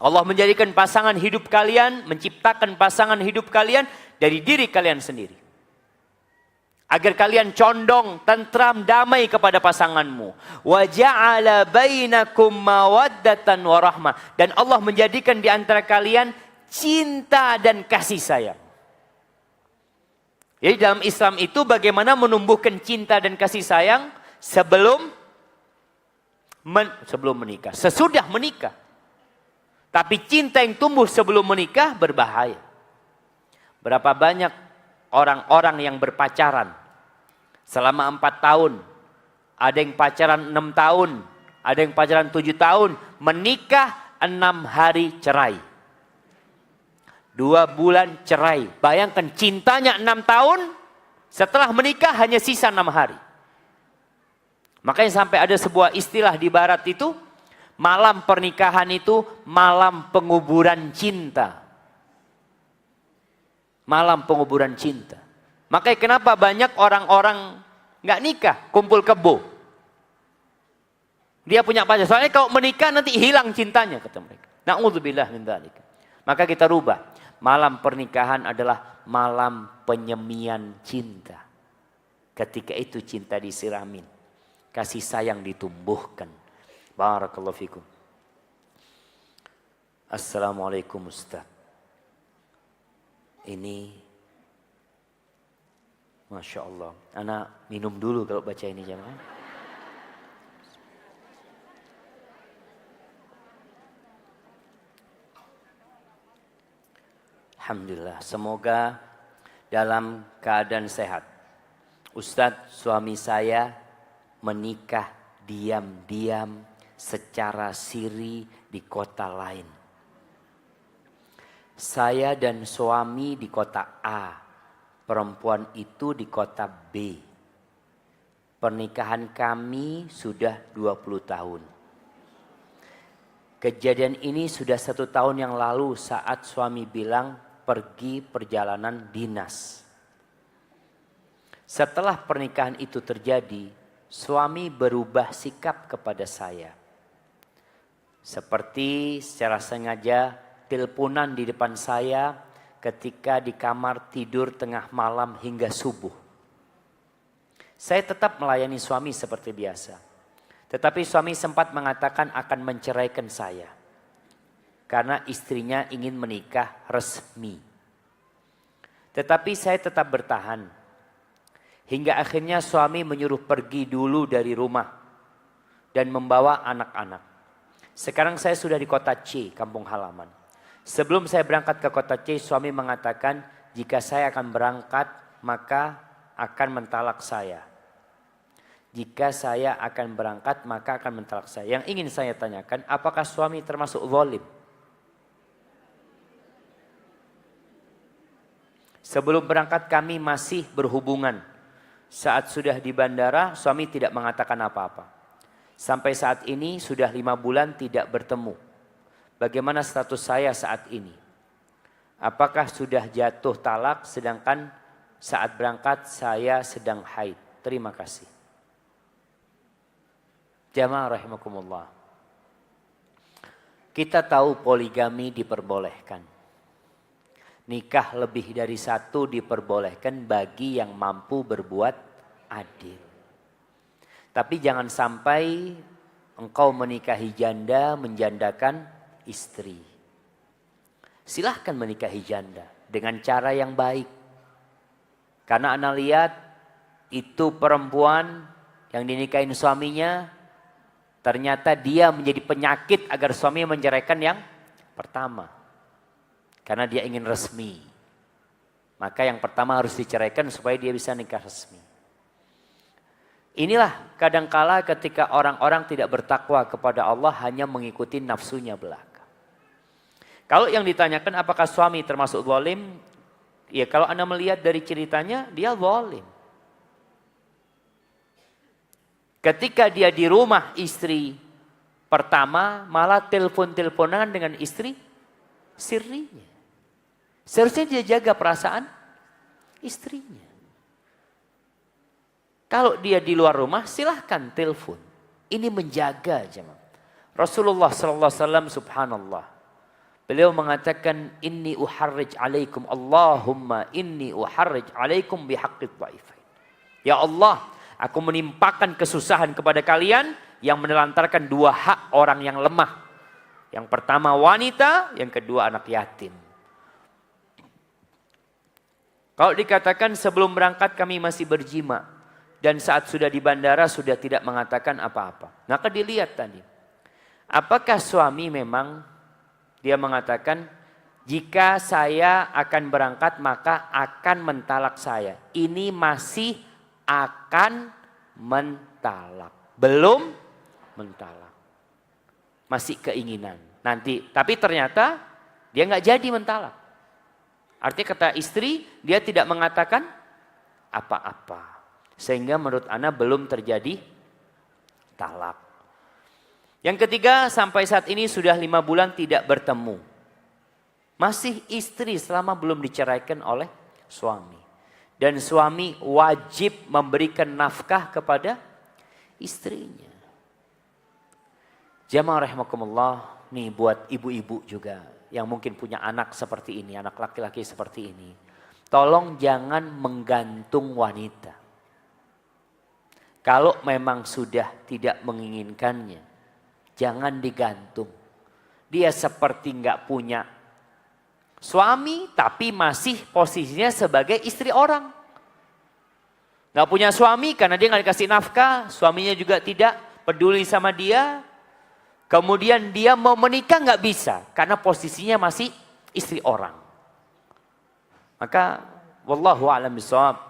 Allah menjadikan pasangan hidup kalian, menciptakan pasangan hidup kalian dari diri kalian sendiri. Agar kalian condong, tentram, damai kepada pasanganmu. Wa ja'ala bainakum mawaddatan wa rahmah. Dan Allah menjadikan di antara kalian cinta dan kasih sayang. Jadi dalam Islam itu bagaimana menumbuhkan cinta dan kasih sayang sebelum menikah, sesudah menikah. Tapi cinta yang tumbuh sebelum menikah berbahaya. Berapa banyak orang-orang yang berpacaran selama 4 tahun, ada yang pacaran 6 tahun, ada yang pacaran 7 tahun, menikah 6 hari cerai, 2 bulan cerai. Bayangkan cintanya 6 tahun, Setelah menikah hanya sisa 6 hari. Makanya sampai ada sebuah istilah di barat itu, malam pernikahan itu malam penguburan cinta. Malam penguburan cinta. Makanya kenapa banyak orang-orang nggak nikah, kumpul kebo. Dia punya pacar. Soalnya kalau menikah nanti hilang cintanya, kata mereka. Na'udzubillah min dzalik. Maka kita rubah. Malam pernikahan adalah malam penyemian cinta. Ketika itu cinta disiramin. Kasih sayang ditumbuhkan. Barakallahu fikum. Assalamualaikum Ustaz. Ini Masya Allah. Anak minum dulu kalau baca ini jemaah. Alhamdulillah, semoga dalam keadaan sehat. Ustadz, suami saya menikah diam-diam secara siri di kota lain. Saya dan suami di kota A, perempuan itu di kota B. Pernikahan kami sudah 20 tahun. Kejadian ini sudah 1 tahun yang lalu saat suami bilang pergi perjalanan dinas. Setelah pernikahan itu terjadi, suami berubah sikap kepada saya. Seperti secara sengaja teleponan di depan saya ketika di kamar tidur tengah malam hingga subuh. Saya tetap melayani suami seperti biasa. Tetapi suami sempat mengatakan akan menceraikan saya. Karena istrinya ingin menikah resmi. Tetapi saya tetap bertahan. Hingga akhirnya suami menyuruh pergi dulu dari rumah. Dan membawa anak-anak. Sekarang saya sudah di kota C, kampung halaman. Sebelum saya berangkat ke kota C, suami mengatakan jika saya akan berangkat maka akan mentalak saya. Jika saya akan berangkat maka akan mentalak saya. Yang ingin saya tanyakan, apakah suami termasuk zalim? Sebelum berangkat kami masih berhubungan. Saat sudah di bandara, suami tidak mengatakan apa-apa. Sampai saat ini sudah 5 bulan tidak bertemu. Bagaimana status saya saat ini? Apakah sudah jatuh talak sedangkan saat berangkat saya sedang haid? Terima kasih. Jamaah rahimakumullah. Kita tahu poligami diperbolehkan. Nikah lebih dari 1 diperbolehkan bagi yang mampu berbuat adil. Tapi jangan sampai engkau menikahi janda menjandakan istri. Silahkan menikahi janda dengan cara yang baik. Karena ana lihat itu perempuan yang dinikahin suaminya, ternyata dia menjadi penyakit agar suami menceraikan yang pertama. Karena dia ingin resmi. Maka yang pertama harus diceraikan supaya dia bisa nikah resmi. Inilah kadangkala ketika orang-orang tidak bertakwa kepada Allah hanya mengikuti nafsunya belaka. Kalau yang ditanyakan apakah suami termasuk zalim? Ya kalau Anda melihat dari ceritanya dia zalim. Ketika dia di rumah istri pertama malah telepon-teleponan dengan istri sirinya. Seharusnya dia jaga perasaan istrinya. Kalau dia di luar rumah silahkan telepon. Ini menjaga jemaah. Rasulullah SAW subhanallah. Beliau mengatakan inni uharrij alaikum Allahumma inni uharrij alaikum bihaqqid dhaifain. Ya Allah, aku menimpakan kesusahan kepada kalian yang menelantarkan 2 hak orang yang lemah. Yang pertama wanita, yang kedua anak yatim. Kalau dikatakan sebelum berangkat kami masih berjima. Dan saat sudah di bandara sudah tidak mengatakan apa-apa. Maka dilihat tadi. Apakah suami memang dia mengatakan jika saya akan berangkat maka akan mentalak saya. Ini masih akan mentalak. Belum mentalak. Masih keinginan. Nanti, tapi ternyata dia nggak jadi mentalak. Artinya kata istri, dia tidak mengatakan apa-apa. Sehingga menurut ana belum terjadi talak. Yang ketiga, sampai saat ini sudah 5 bulan tidak bertemu. Masih istri selama belum diceraikan oleh suami. Dan suami wajib memberikan nafkah kepada istrinya. Jamaah rahimakumullah, nih buat ibu-ibu juga yang mungkin punya anak seperti ini, anak laki-laki seperti ini. Tolong jangan menggantung wanita. Kalau memang sudah tidak menginginkannya, jangan digantung. Dia seperti nggak punya suami, tapi masih posisinya sebagai istri orang. Nggak punya suami karena dia nggak dikasih nafkah, suaminya juga tidak peduli sama dia. Kemudian dia mau menikah nggak bisa karena posisinya masih istri orang. Maka wallahu a'lam bishawab.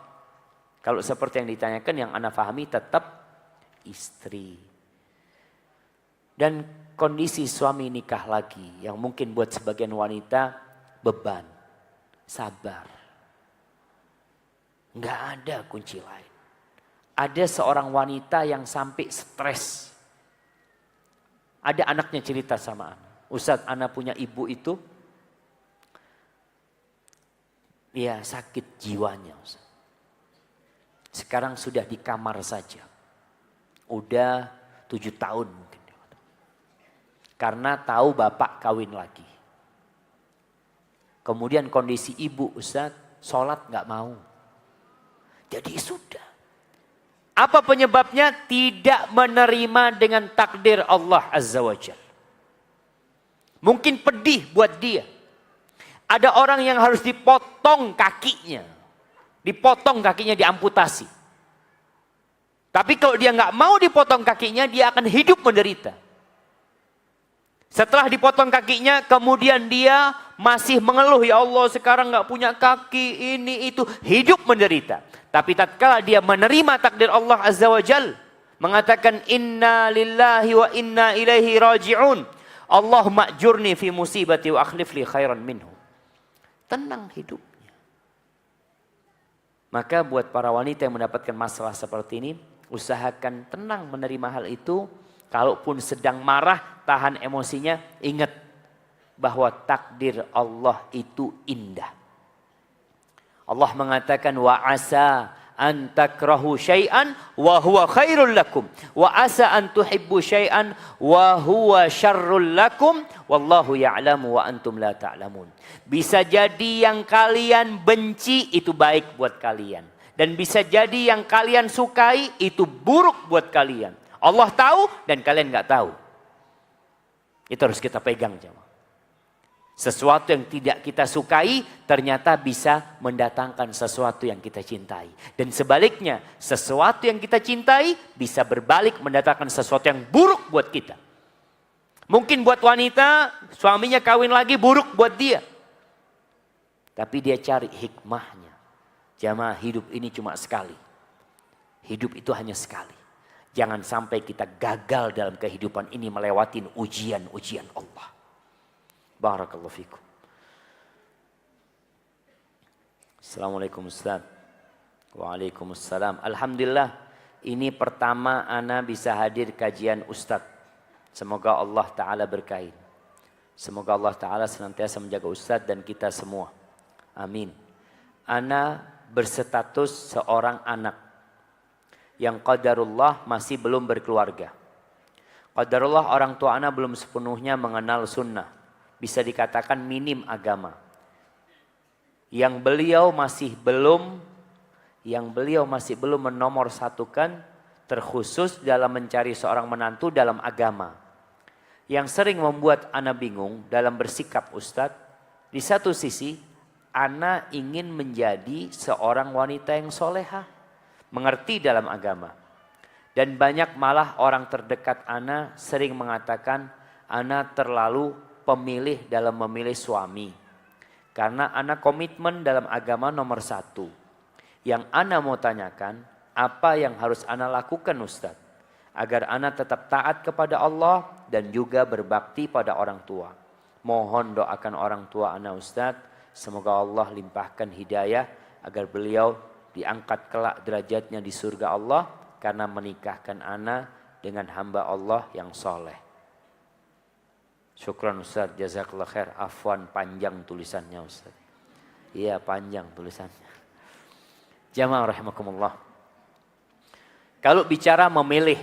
Kalau seperti yang ditanyakan, yang ana pahami tetap istri. Dan kondisi suami nikah lagi yang mungkin buat sebagian wanita beban, sabar. Nggak ada kunci lain. Ada seorang wanita yang sampai stres. Ada anaknya cerita sama ana. Ustaz, ana punya ibu itu, ya sakit jiwanya Ustaz. Sekarang sudah di kamar saja. Udah 7 tahun mungkin. Karena tahu bapak kawin lagi. Kemudian kondisi ibu Ustaz, sholat gak mau. Jadi sudah. Apa penyebabnya? Tidak menerima dengan takdir Allah Azza wa Jalla. Mungkin pedih buat dia. Ada orang yang harus dipotong kakinya. Dipotong kakinya, diamputasi. Tapi kalau dia nggak mau dipotong kakinya, dia akan hidup menderita. Setelah dipotong kakinya, kemudian dia masih mengeluh, ya Allah sekarang nggak punya kaki, ini itu, hidup menderita. Tapi tatkala dia menerima takdir Allah Azza wa Jal, mengatakan inna lillahi wa inna ilaihi raji'un, Allahumma ajurni fi musibati wa akhlif li khairan minhu. Tenang hidup. Maka buat para wanita yang mendapatkan masalah seperti ini, usahakan tenang menerima hal itu. Kalaupun sedang marah, tahan emosinya, ingat bahwa takdir Allah itu indah. Allah mengatakan wa asa an takrahu syai'an wa huwa khairul lakum wa asa an tuhibbu syai'an wa huwa syarrul lakum wallahu ya'lamu wa antum la ta'lamun. Bisa jadi yang kalian benci itu baik buat kalian, dan bisa jadi yang kalian sukai itu buruk buat kalian. Allah tahu dan kalian nggak tahu. Itu harus kita pegang, jemaah. Sesuatu yang tidak kita sukai ternyata bisa mendatangkan sesuatu yang kita cintai. Dan sebaliknya, sesuatu yang kita cintai bisa berbalik mendatangkan sesuatu yang buruk buat kita. Mungkin buat wanita, suaminya kawin lagi buruk buat dia. Tapi dia cari hikmahnya. Jamaah, hidup ini cuma sekali. Hidup itu hanya sekali. Jangan sampai kita gagal dalam kehidupan ini melewati ujian-ujian Allah. Barakallahu fikum. Assalamualaikum Ustaz. Waalaikumsalam. Alhamdulillah, ini pertama ana bisa hadir kajian Ustaz. Semoga Allah Ta'ala berkahi. Semoga Allah Ta'ala senantiasa menjaga Ustaz dan kita semua. Amin. Ana berstatus seorang anak yang qadarullah masih belum berkeluarga. Qadarullah orang tua ana belum sepenuhnya mengenal sunnah. Bisa dikatakan minim agama. Yang beliau masih belum menomorsatukan terkhusus dalam mencari seorang menantu dalam agama. Yang sering membuat ana bingung dalam bersikap Ustadz. Di satu sisi, ana ingin menjadi seorang wanita yang solehah, mengerti dalam agama. Dan banyak malah orang terdekat ana sering mengatakan ana terlalu pemilih dalam memilih suami. Karena ana komitmen dalam agama nomor 1. Yang ana mau tanyakan, apa yang harus ana lakukan Ustaz? Agar ana tetap taat kepada Allah dan juga berbakti pada orang tua. Mohon doakan orang tua ana Ustaz. Semoga Allah limpahkan hidayah agar beliau diangkat kelak derajatnya di surga Allah karena menikahkan ana dengan hamba Allah yang soleh. Syukran Ustaz, jazakallah khair. Afwan, panjang tulisannya Ustaz. Iya, panjang tulisannya. Jamaah rahimakumullah. Kalau bicara memilih,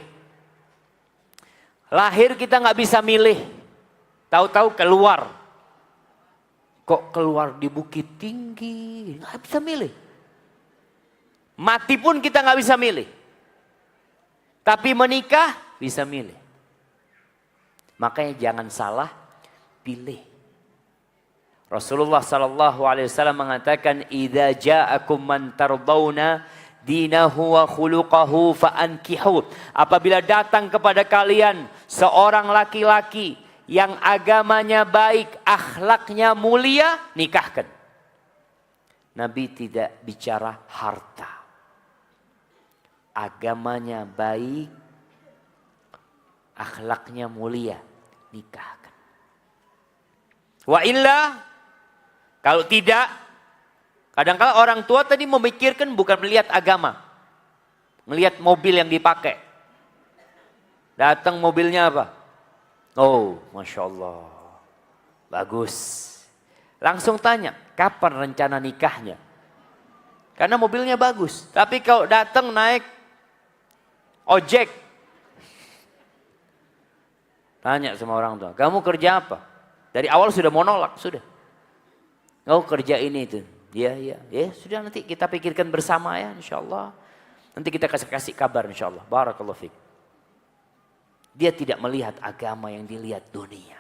lahir kita nggak bisa milih. Tahu-tahu keluar. Kok keluar di bukit tinggi? Nggak bisa milih. Mati pun kita nggak bisa milih. Tapi menikah bisa milih. Makanya jangan salah pilih. Rasulullah sallallahu alaihi wasallam mengatakan, "Idza ja'akum man tardawna dinahu wa khuluquhu fa'ankihu." Apabila datang kepada kalian seorang laki-laki yang agamanya baik, akhlaknya mulia, nikahkan. Nabi tidak bicara harta. Agamanya baik, akhlaknya mulia, nikahkan. Wa illa, kalau tidak, kadang-kadang orang tua tadi memikirkan bukan melihat agama, melihat mobil yang dipakai. Datang mobilnya apa? Oh, Masya Allah, bagus. Langsung tanya, kapan rencana nikahnya? Karena mobilnya bagus. Tapi kalau datang naik ojek, tanya sama orang tua, kamu kerja apa? Dari awal sudah mau nolak, sudah. Kamu kerja ini itu. Ya, sudah nanti kita pikirkan bersama ya, insya Allah. Nanti kita kasih kabar insya Allah. Barakallahu fiik. Dia tidak melihat agama, yang dilihat dunia.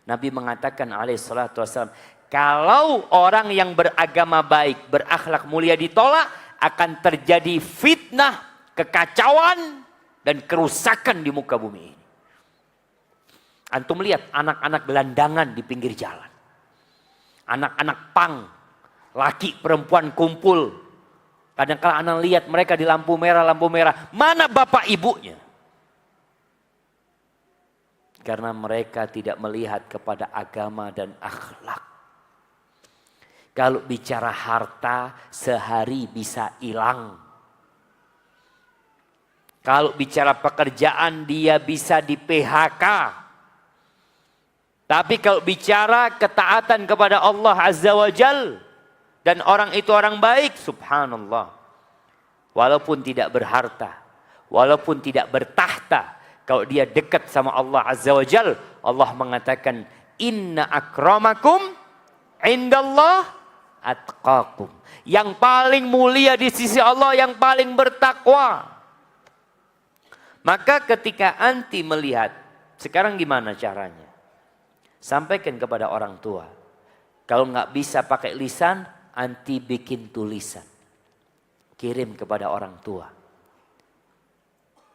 Nabi mengatakan alaihissalatu wassalam, kalau orang yang beragama baik, berakhlak mulia ditolak, akan terjadi fitnah, kekacauan, dan kerusakan di muka bumi ini. Antum lihat anak-anak gelandangan di pinggir jalan. Anak-anak pang, laki perempuan kumpul. Kadang-kadang anak lihat mereka di lampu merah. Mana bapak ibunya? Karena mereka tidak melihat kepada agama dan akhlak. Kalau bicara harta, sehari bisa hilang. Kalau bicara pekerjaan, dia bisa di PHK. Tapi kalau bicara ketaatan kepada Allah Azza wa Jal, dan orang itu orang baik, subhanallah. Walaupun tidak berharta, walaupun tidak bertahta, kalau dia dekat sama Allah Azza wa Jal, Allah mengatakan, inna akramakum indallah atqakum. Yang paling mulia di sisi Allah, yang paling bertakwa. Maka ketika anti melihat, sekarang gimana caranya? Sampaikan kepada orang tua. Kalau nggak bisa pakai lisan, anti bikin tulisan. Kirim kepada orang tua.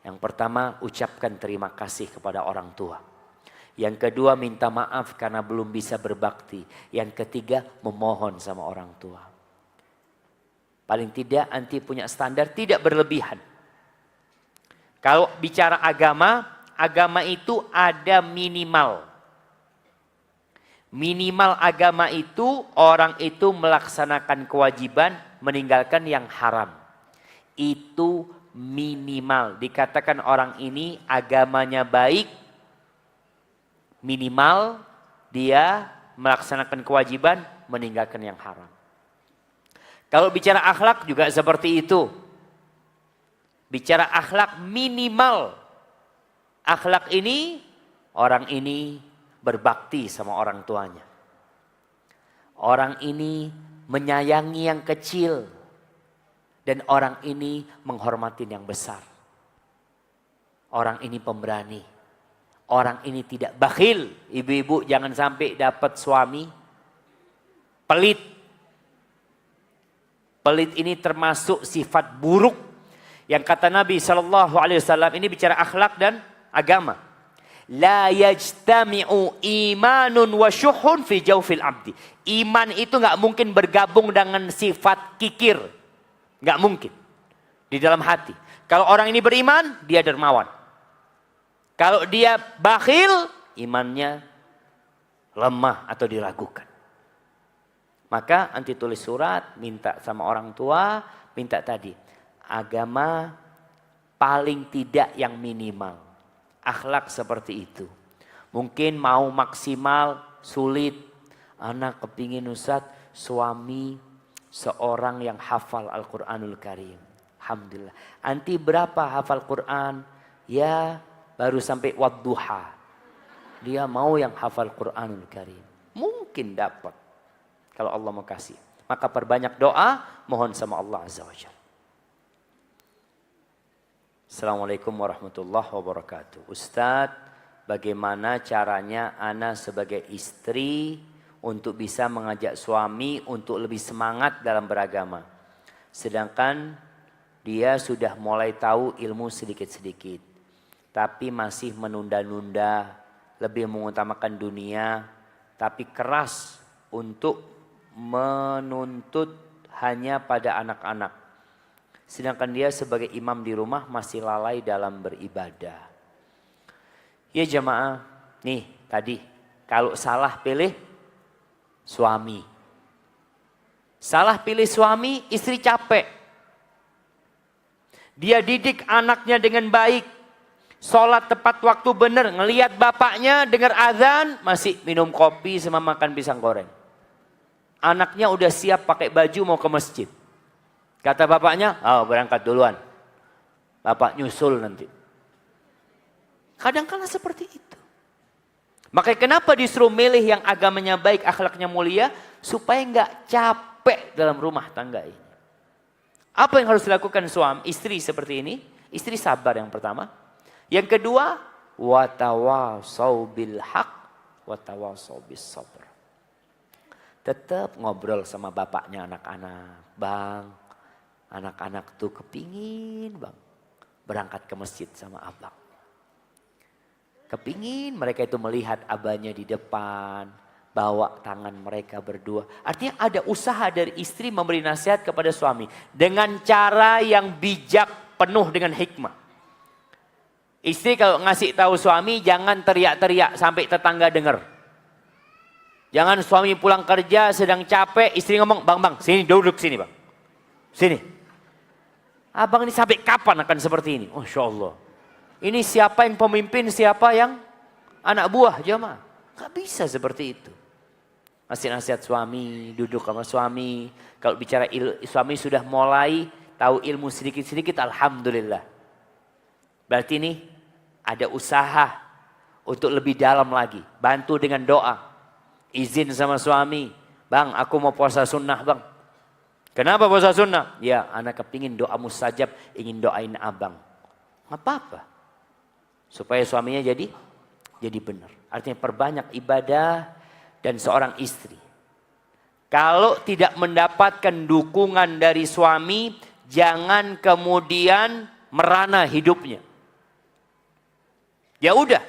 Yang pertama, ucapkan terima kasih kepada orang tua. Yang kedua, minta maaf karena belum bisa berbakti. Yang ketiga, memohon sama orang tua. Paling tidak anti punya standar tidak berlebihan. Kalau bicara agama, agama itu ada minimal. Minimal agama itu orang itu melaksanakan kewajiban, meninggalkan yang haram. Itu minimal. Dikatakan orang ini agamanya baik, minimal dia melaksanakan kewajiban, meninggalkan yang haram. Kalau bicara akhlak juga seperti itu. Bicara akhlak minimal. Akhlak ini, orang ini berbakti sama orang tuanya. Orang ini menyayangi yang kecil. Dan orang ini menghormati yang besar. Orang ini pemberani. Orang ini tidak bakhil. Ibu-ibu jangan sampai dapat suami pelit. Pelit ini termasuk sifat buruk. Yang kata Nabi SAW, ini bicara akhlak dan agama. La yajtami'u imanun wa syuhun fi jawfil abdi. Iman itu gak mungkin bergabung dengan sifat kikir. Gak mungkin. Di dalam hati. Kalau orang ini beriman, dia dermawan. Kalau dia bakhil, imannya lemah atau diragukan. Maka anti tulis surat, minta sama orang tua, minta tadi. Agama paling tidak yang minimal. Akhlak seperti itu. Mungkin mau maksimal, sulit. Anak kepingin Ustadz, suami seorang yang hafal Al-Quranul Karim. Alhamdulillah. Anti berapa hafal Quran? Ya baru sampai wadduha. Dia mau yang hafal Quranul Karim. Mungkin dapat. Kalau Allah mau kasih. Maka perbanyak doa, mohon sama Allah Azza wa Jalla. Assalamualaikum warahmatullahi wabarakatuh. Ustadz, bagaimana caranya ana sebagai istri untuk bisa mengajak suami untuk lebih semangat dalam beragama. Sedangkan dia sudah mulai tahu ilmu sedikit-sedikit. Tapi masih menunda-nunda, lebih mengutamakan dunia. Tapi keras untuk menuntut hanya pada anak-anak. Sedangkan dia sebagai imam di rumah masih lalai dalam beribadah. Ya jamaah, nih tadi kalau salah pilih suami. Salah pilih suami, istri capek. Dia didik anaknya dengan baik. Sholat tepat waktu benar. Ngelihat bapaknya dengar azan, masih minum kopi sama makan pisang goreng. Anaknya udah siap pakai baju mau ke masjid. Kata bapaknya, berangkat duluan. Bapak nyusul nanti. Kadang-kadang seperti itu. Makanya kenapa disuruh milih yang agamanya baik, akhlaknya mulia, supaya nggak capek dalam rumah tangga ini. Apa yang harus dilakukan suami, istri seperti ini? Istri sabar yang pertama. Yang kedua, watawasau bil haq, watawasau bis sabr. Tetap ngobrol sama bapaknya anak-anak. Bang, anak-anak tuh kepingin bang berangkat ke masjid sama abang. Kepingin mereka itu melihat abahnya di depan. Bawa tangan mereka berdua. Artinya ada usaha dari istri memberi nasihat kepada suami. Dengan cara yang bijak penuh dengan hikmah. Istri kalau ngasih tahu suami jangan teriak-teriak sampai tetangga dengar. Jangan suami pulang kerja sedang capek. Istri ngomong, bang sini duduk sini bang. Sini. Abang ini sampai kapan akan seperti ini? Masya Allah. Ini siapa yang pemimpin, siapa yang anak buah jemaah. Gak bisa seperti itu. Masih nasihat suami, duduk sama suami. Kalau bicara suami sudah mulai tahu ilmu sedikit-sedikit, alhamdulillah. Berarti ini ada usaha untuk lebih dalam lagi. Bantu dengan doa. Izin sama suami. Bang, aku mau puasa sunnah bang. Kenapa puasa sunnah? Ya, anak kepingin doa mustajab, ingin doain abang. Nggak apa-apa. Supaya suaminya jadi benar. Artinya perbanyak ibadah dan seorang istri. Kalau tidak mendapatkan dukungan dari suami, jangan kemudian merana hidupnya. Ya udah,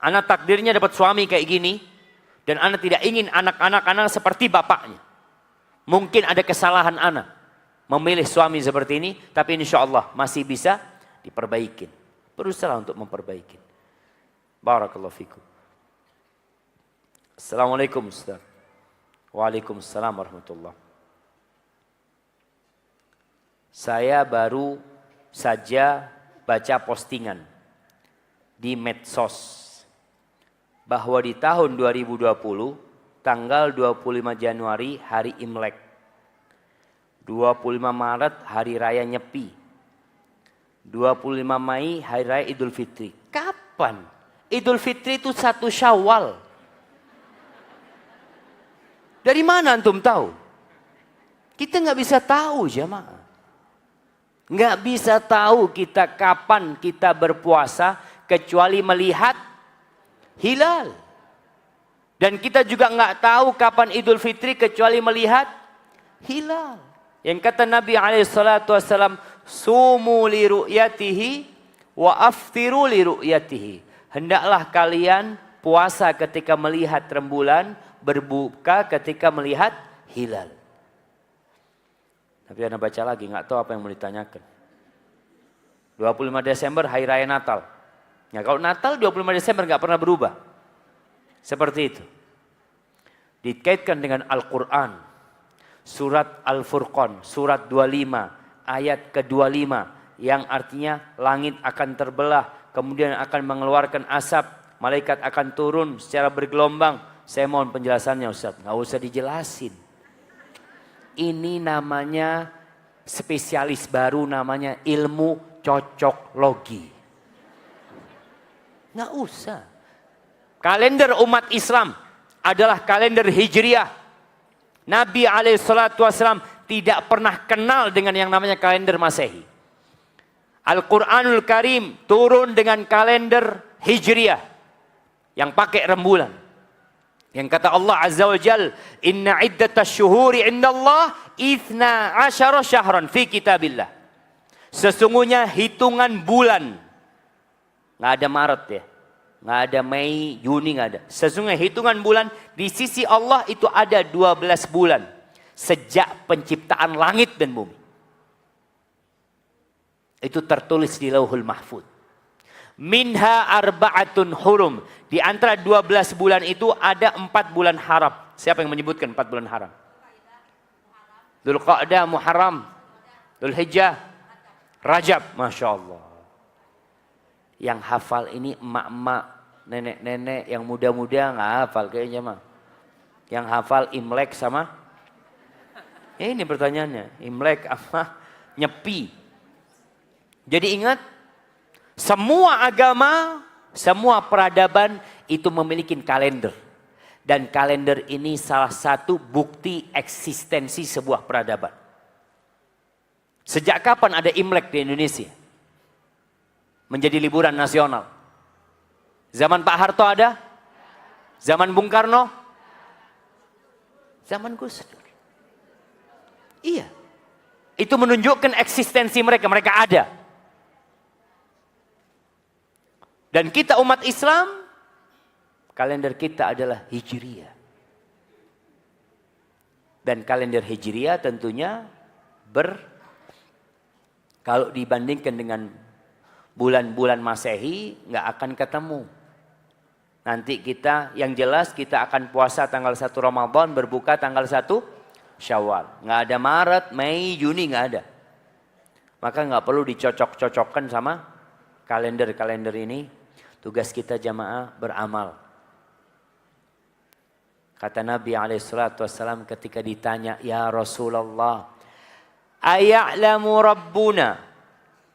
anak takdirnya dapat suami kayak gini, dan anak tidak ingin anak-anak seperti bapaknya. Mungkin ada kesalahan anak memilih suami seperti ini, tapi insya Allah masih bisa diperbaikin. Berusaha untuk memperbaiki. Barakallahu fikum. Assalamualaikum Ustaz. Waalaikumsalam warahmatullahi. Saya baru saja baca postingan di medsos bahwa di tahun 2020 tanggal 25 Januari hari Imlek, 25 Maret hari raya Nyepi, 25 Mei hari raya Idul Fitri. Kapan? Idul Fitri itu 1 Syawal. Dari mana antum tahu? Kita nggak bisa tahu jemaah. Nggak bisa tahu kita kapan kita berpuasa kecuali melihat hilal. Dan kita juga nggak tahu kapan Idul Fitri kecuali melihat hilal. Yang kata Nabi SAW, sumu li ru'yatihi wa aftiru li ru'yatihi. Hendaklah kalian puasa ketika melihat rembulan, berbuka ketika melihat hilal. Tapi Anda baca lagi, nggak tahu apa yang mau ditanyakan. 25 Desember hari raya Natal. Ya kalau Natal 25 Desember nggak pernah berubah. Seperti itu. Dikaitkan dengan Al-Quran. Surat Al-Furqan, surat 25. ayat ke-25 yang artinya langit akan terbelah, kemudian akan mengeluarkan asap, malaikat akan turun secara bergelombang. Saya mohon penjelasannya Ustaz. Nggak usah dijelasin. Ini namanya spesialis baru, namanya ilmu cocoklogi. Nggak usah. Kalender umat Islam adalah kalender Hijriah. Nabi SAW tidak pernah kenal dengan yang namanya kalender Masehi. Al-Quranul Karim turun dengan kalender Hijriah yang pakai rembulan. Yang kata Allah Azza wa Jal, inna iddatash syuhuri indallah 12 syahran fi kitabillah. Sesungguhnya hitungan bulan, nggak ada Maret ya, nggak ada Mei, Juni, nggak ada. Sesungguhnya hitungan bulan di sisi Allah itu ada 12 bulan sejak penciptaan langit dan bumi. Itu tertulis di Lauhul Mahfuz. Minha arba'atun hurum. Di antara 12 bulan itu ada 4 bulan haram. Siapa yang menyebutkan 4 bulan haram? Dzulqa'dah, Muharram, Dzulhijjah, Rajab. Masya Allah. Yang hafal ini emak-emak, nenek-nenek, yang muda-muda nggak hafal kayaknya mah. Yang hafal Imlek sama? Ini pertanyaannya. Imlek apa? Nyepi. Jadi ingat, semua agama, semua peradaban itu memiliki kalender. Dan kalender ini salah satu bukti eksistensi sebuah peradaban. Sejak kapan ada Imlek di Indonesia? Menjadi liburan nasional. Zaman Pak Harto ada? Zaman Bung Karno? Zaman Gus Dur. Iya. Itu menunjukkan eksistensi mereka. Mereka ada. Dan kita umat Islam, kalender kita adalah Hijriah. Dan kalender Hijriah tentunya kalau dibandingkan dengan bulan-bulan Masehi nggak akan ketemu. Nanti kita yang jelas kita akan puasa tanggal 1 Ramadan, berbuka tanggal 1 Syawal. Nggak ada Maret, Mei, Juni nggak ada. Maka nggak perlu dicocok-cocokkan sama kalender-kalender ini. Tugas kita jamaah beramal. Kata Nabi SAW ketika ditanya, ya Rasulullah, aya'lamu Rabbuna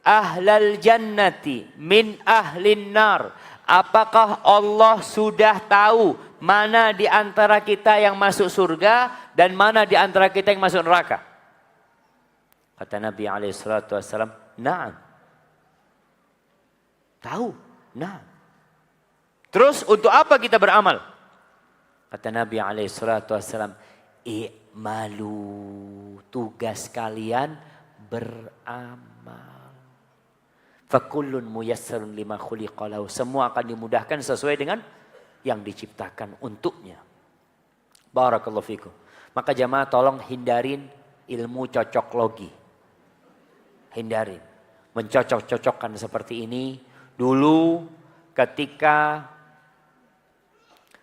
ahlal jannati min ahlin nar. Apakah Allah sudah tahu mana di antara kita yang masuk surga dan mana di antara kita yang masuk neraka? Kata Nabi SAW, na'am. Tahu, na'am. Terus untuk apa kita beramal? Kata Nabi SAW, i'malu, tugas kalian beramal. Fakullun muyassarun lima khuliqalahu. Semua akan dimudahkan sesuai dengan yang diciptakan untuknya. Barakallahu fikum. Maka jamaah tolong hindarin ilmu cocoklogi. Hindarin. Mencocok-cocokkan seperti ini. Dulu ketika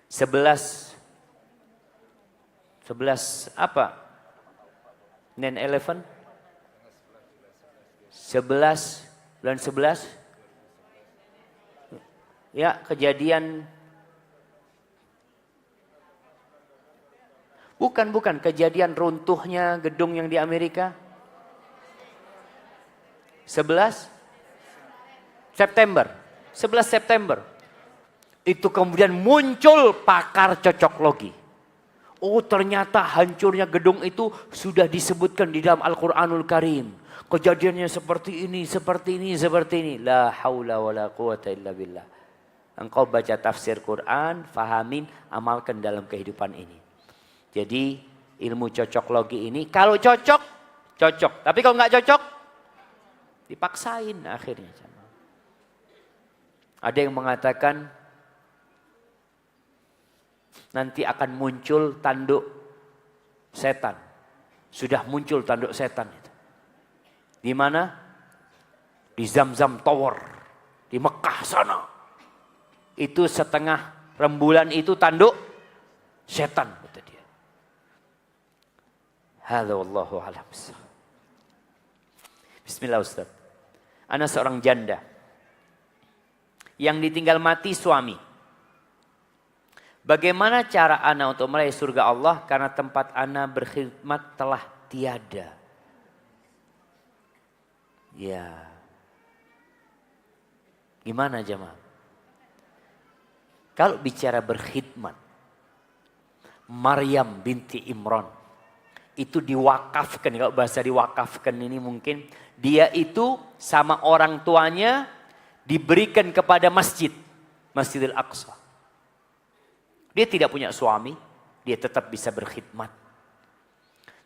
11 apa? 9/11? 11 ya, kejadian bukan kejadian runtuhnya gedung yang di Amerika 11 September itu kemudian muncul pakar cocoklogi. Oh, ternyata hancurnya gedung itu sudah disebutkan di dalam Al-Quranul Karim. Kejadiannya seperti ini. La haula wa la quwata illa billah. Engkau baca tafsir Quran, fahamin, amalkan dalam kehidupan ini. Jadi ilmu cocoklogi ini, kalau cocok. Tapi kalau nggak cocok, dipaksain akhirnya. Ada yang mengatakan, nanti akan muncul tanduk setan. Sudah muncul tanduk setan itu. Di mana? Di Zamzam Tower. Di Mekah sana. Itu setengah rembulan itu tanduk setan, kata dia. Hadza wallahu a'lam. Bismillah Ustaz. Ana seorang janda yang ditinggal mati suami. Bagaimana cara ana untuk meraih surga Allah karena tempat ana berkhidmat telah tiada? Ya. Gimana jemaah? Kalau bicara berkhidmat, Maryam binti Imran itu diwakafkan. Kalau bahasa diwakafkan ini mungkin dia itu sama orang tuanya diberikan kepada masjid, Masjidil Aqsa. Dia tidak punya suami, dia tetap bisa berkhidmat.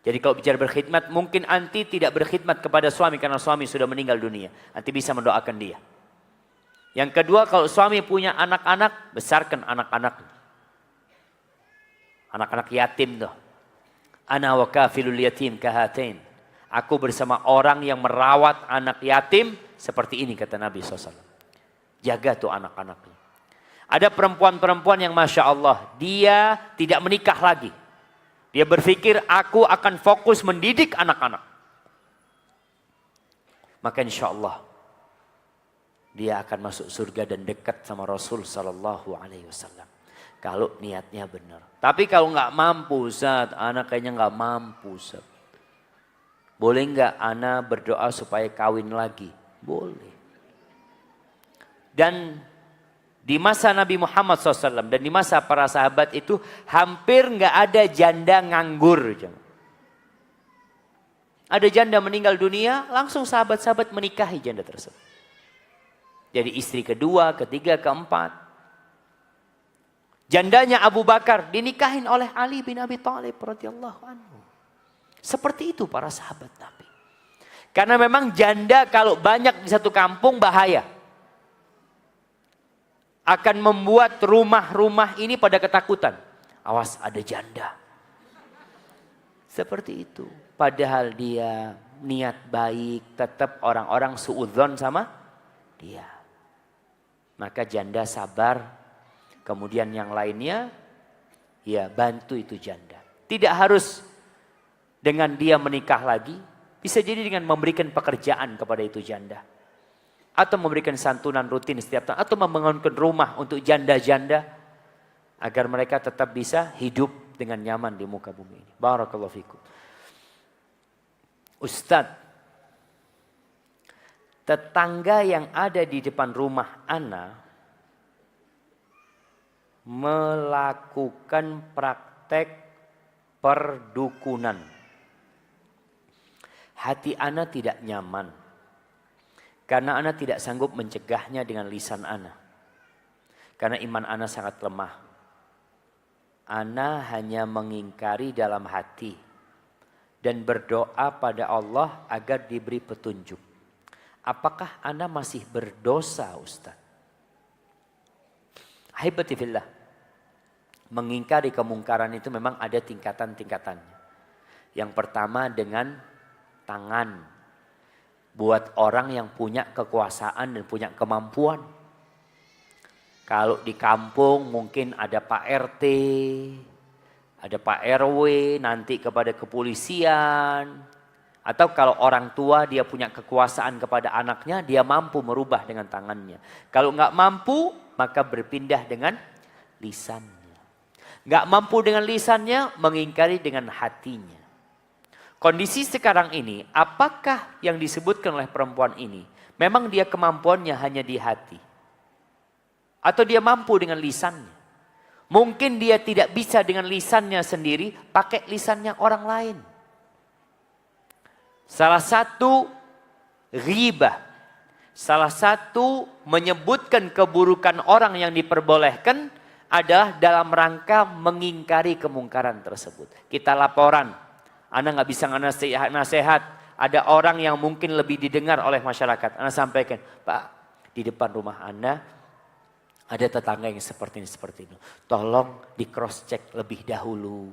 Jadi kalau bicara berkhidmat, mungkin anti tidak berkhidmat kepada suami karena suami sudah meninggal dunia. Anti bisa mendoakan dia. Yang kedua, kalau suami punya anak-anak, besarkan anak-anak. Anak-anak yatim tuh. Ana wa kafilul yatim kahatain. Aku bersama orang yang merawat anak yatim seperti ini kata Nabi SAW. Jaga tuh anak-anaknya. Ada perempuan-perempuan yang Masya Allah, dia tidak menikah lagi. Dia berpikir aku akan fokus mendidik anak-anak. Maka insya Allah dia akan masuk surga dan dekat sama Rasul Sallallahu Alaihi Wasallam. Kalau niatnya benar. Tapi kalau nggak mampu Ustaz, anak kayaknya nggak mampu Ustaz. Boleh nggak ana berdoa supaya kawin lagi? Boleh. Dan di masa Nabi Muhammad SAW dan di masa para sahabat itu hampir nggak ada janda nganggur. Ada janda meninggal dunia, langsung sahabat-sahabat menikahi janda tersebut. Jadi istri kedua, ketiga, keempat. Jandanya Abu Bakar dinikahin oleh Ali bin Abi Thalib radhiyallahu anhu. Seperti itu para sahabat Nabi. Karena memang janda kalau banyak di satu kampung bahaya. Akan membuat rumah-rumah ini pada ketakutan. Awas ada janda. Seperti itu. Padahal dia niat baik, tetap orang-orang suudzon sama dia. Maka janda sabar. Kemudian yang lainnya, ya bantu itu janda. Tidak harus dengan dia menikah lagi. Bisa jadi dengan memberikan pekerjaan kepada itu janda. Atau memberikan santunan rutin setiap tahun. Atau membangunkan rumah untuk janda-janda. Agar mereka tetap bisa hidup dengan nyaman di muka bumi ini. Barakallahu fikum. Ustadz. Tetangga yang ada di depan rumah ana. Melakukan praktek perdukunan. Hati ana tidak nyaman. Karena ana tidak sanggup mencegahnya dengan lisan ana. Karena iman ana sangat lemah. Ana hanya mengingkari dalam hati. Dan berdoa pada Allah agar diberi petunjuk. Apakah ana masih berdosa Ustaz? Ahibati fillah. Mengingkari kemungkaran itu memang ada tingkatan-tingkatannya. Yang pertama dengan tangan. Buat orang yang punya kekuasaan dan punya kemampuan. Kalau di kampung mungkin ada Pak RT, ada Pak RW, nanti kepada kepolisian. Atau kalau orang tua dia punya kekuasaan kepada anaknya, dia mampu merubah dengan tangannya. Kalau nggak mampu, maka berpindah dengan lisannya. Nggak mampu dengan lisannya, mengingkari dengan hatinya. Kondisi sekarang ini, apakah yang disebutkan oleh perempuan ini, memang dia kemampuannya hanya di hati? Atau dia mampu dengan lisannya? Mungkin dia tidak bisa dengan lisannya sendiri, pakai lisannya orang lain. Salah satu ghibah, salah satu menyebutkan keburukan orang yang diperbolehkan adalah dalam rangka mengingkari kemungkaran tersebut. Kita laporan. Anda nggak bisa nasihat. Ada orang yang mungkin lebih didengar oleh masyarakat. Anda sampaikan, Pak, di depan rumah Anda ada tetangga yang seperti ini. Tolong di cross check lebih dahulu.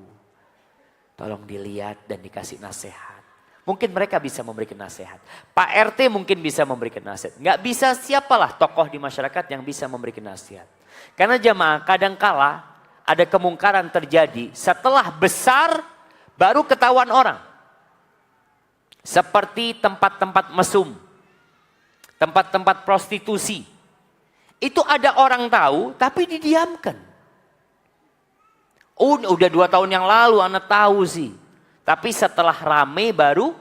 Tolong dilihat dan dikasih nasihat. Mungkin mereka bisa memberikan nasihat. Pak RT mungkin bisa memberikan nasihat. Nggak bisa siapalah tokoh di masyarakat yang bisa memberikan nasihat. Karena jemaah kadangkala ada kemungkaran terjadi setelah besar. Baru ketahuan orang. Seperti tempat-tempat mesum, tempat-tempat prostitusi. Itu ada orang tahu tapi didiamkan. Oh, udah 2 tahun yang lalu anak tahu sih. Tapi setelah rame baru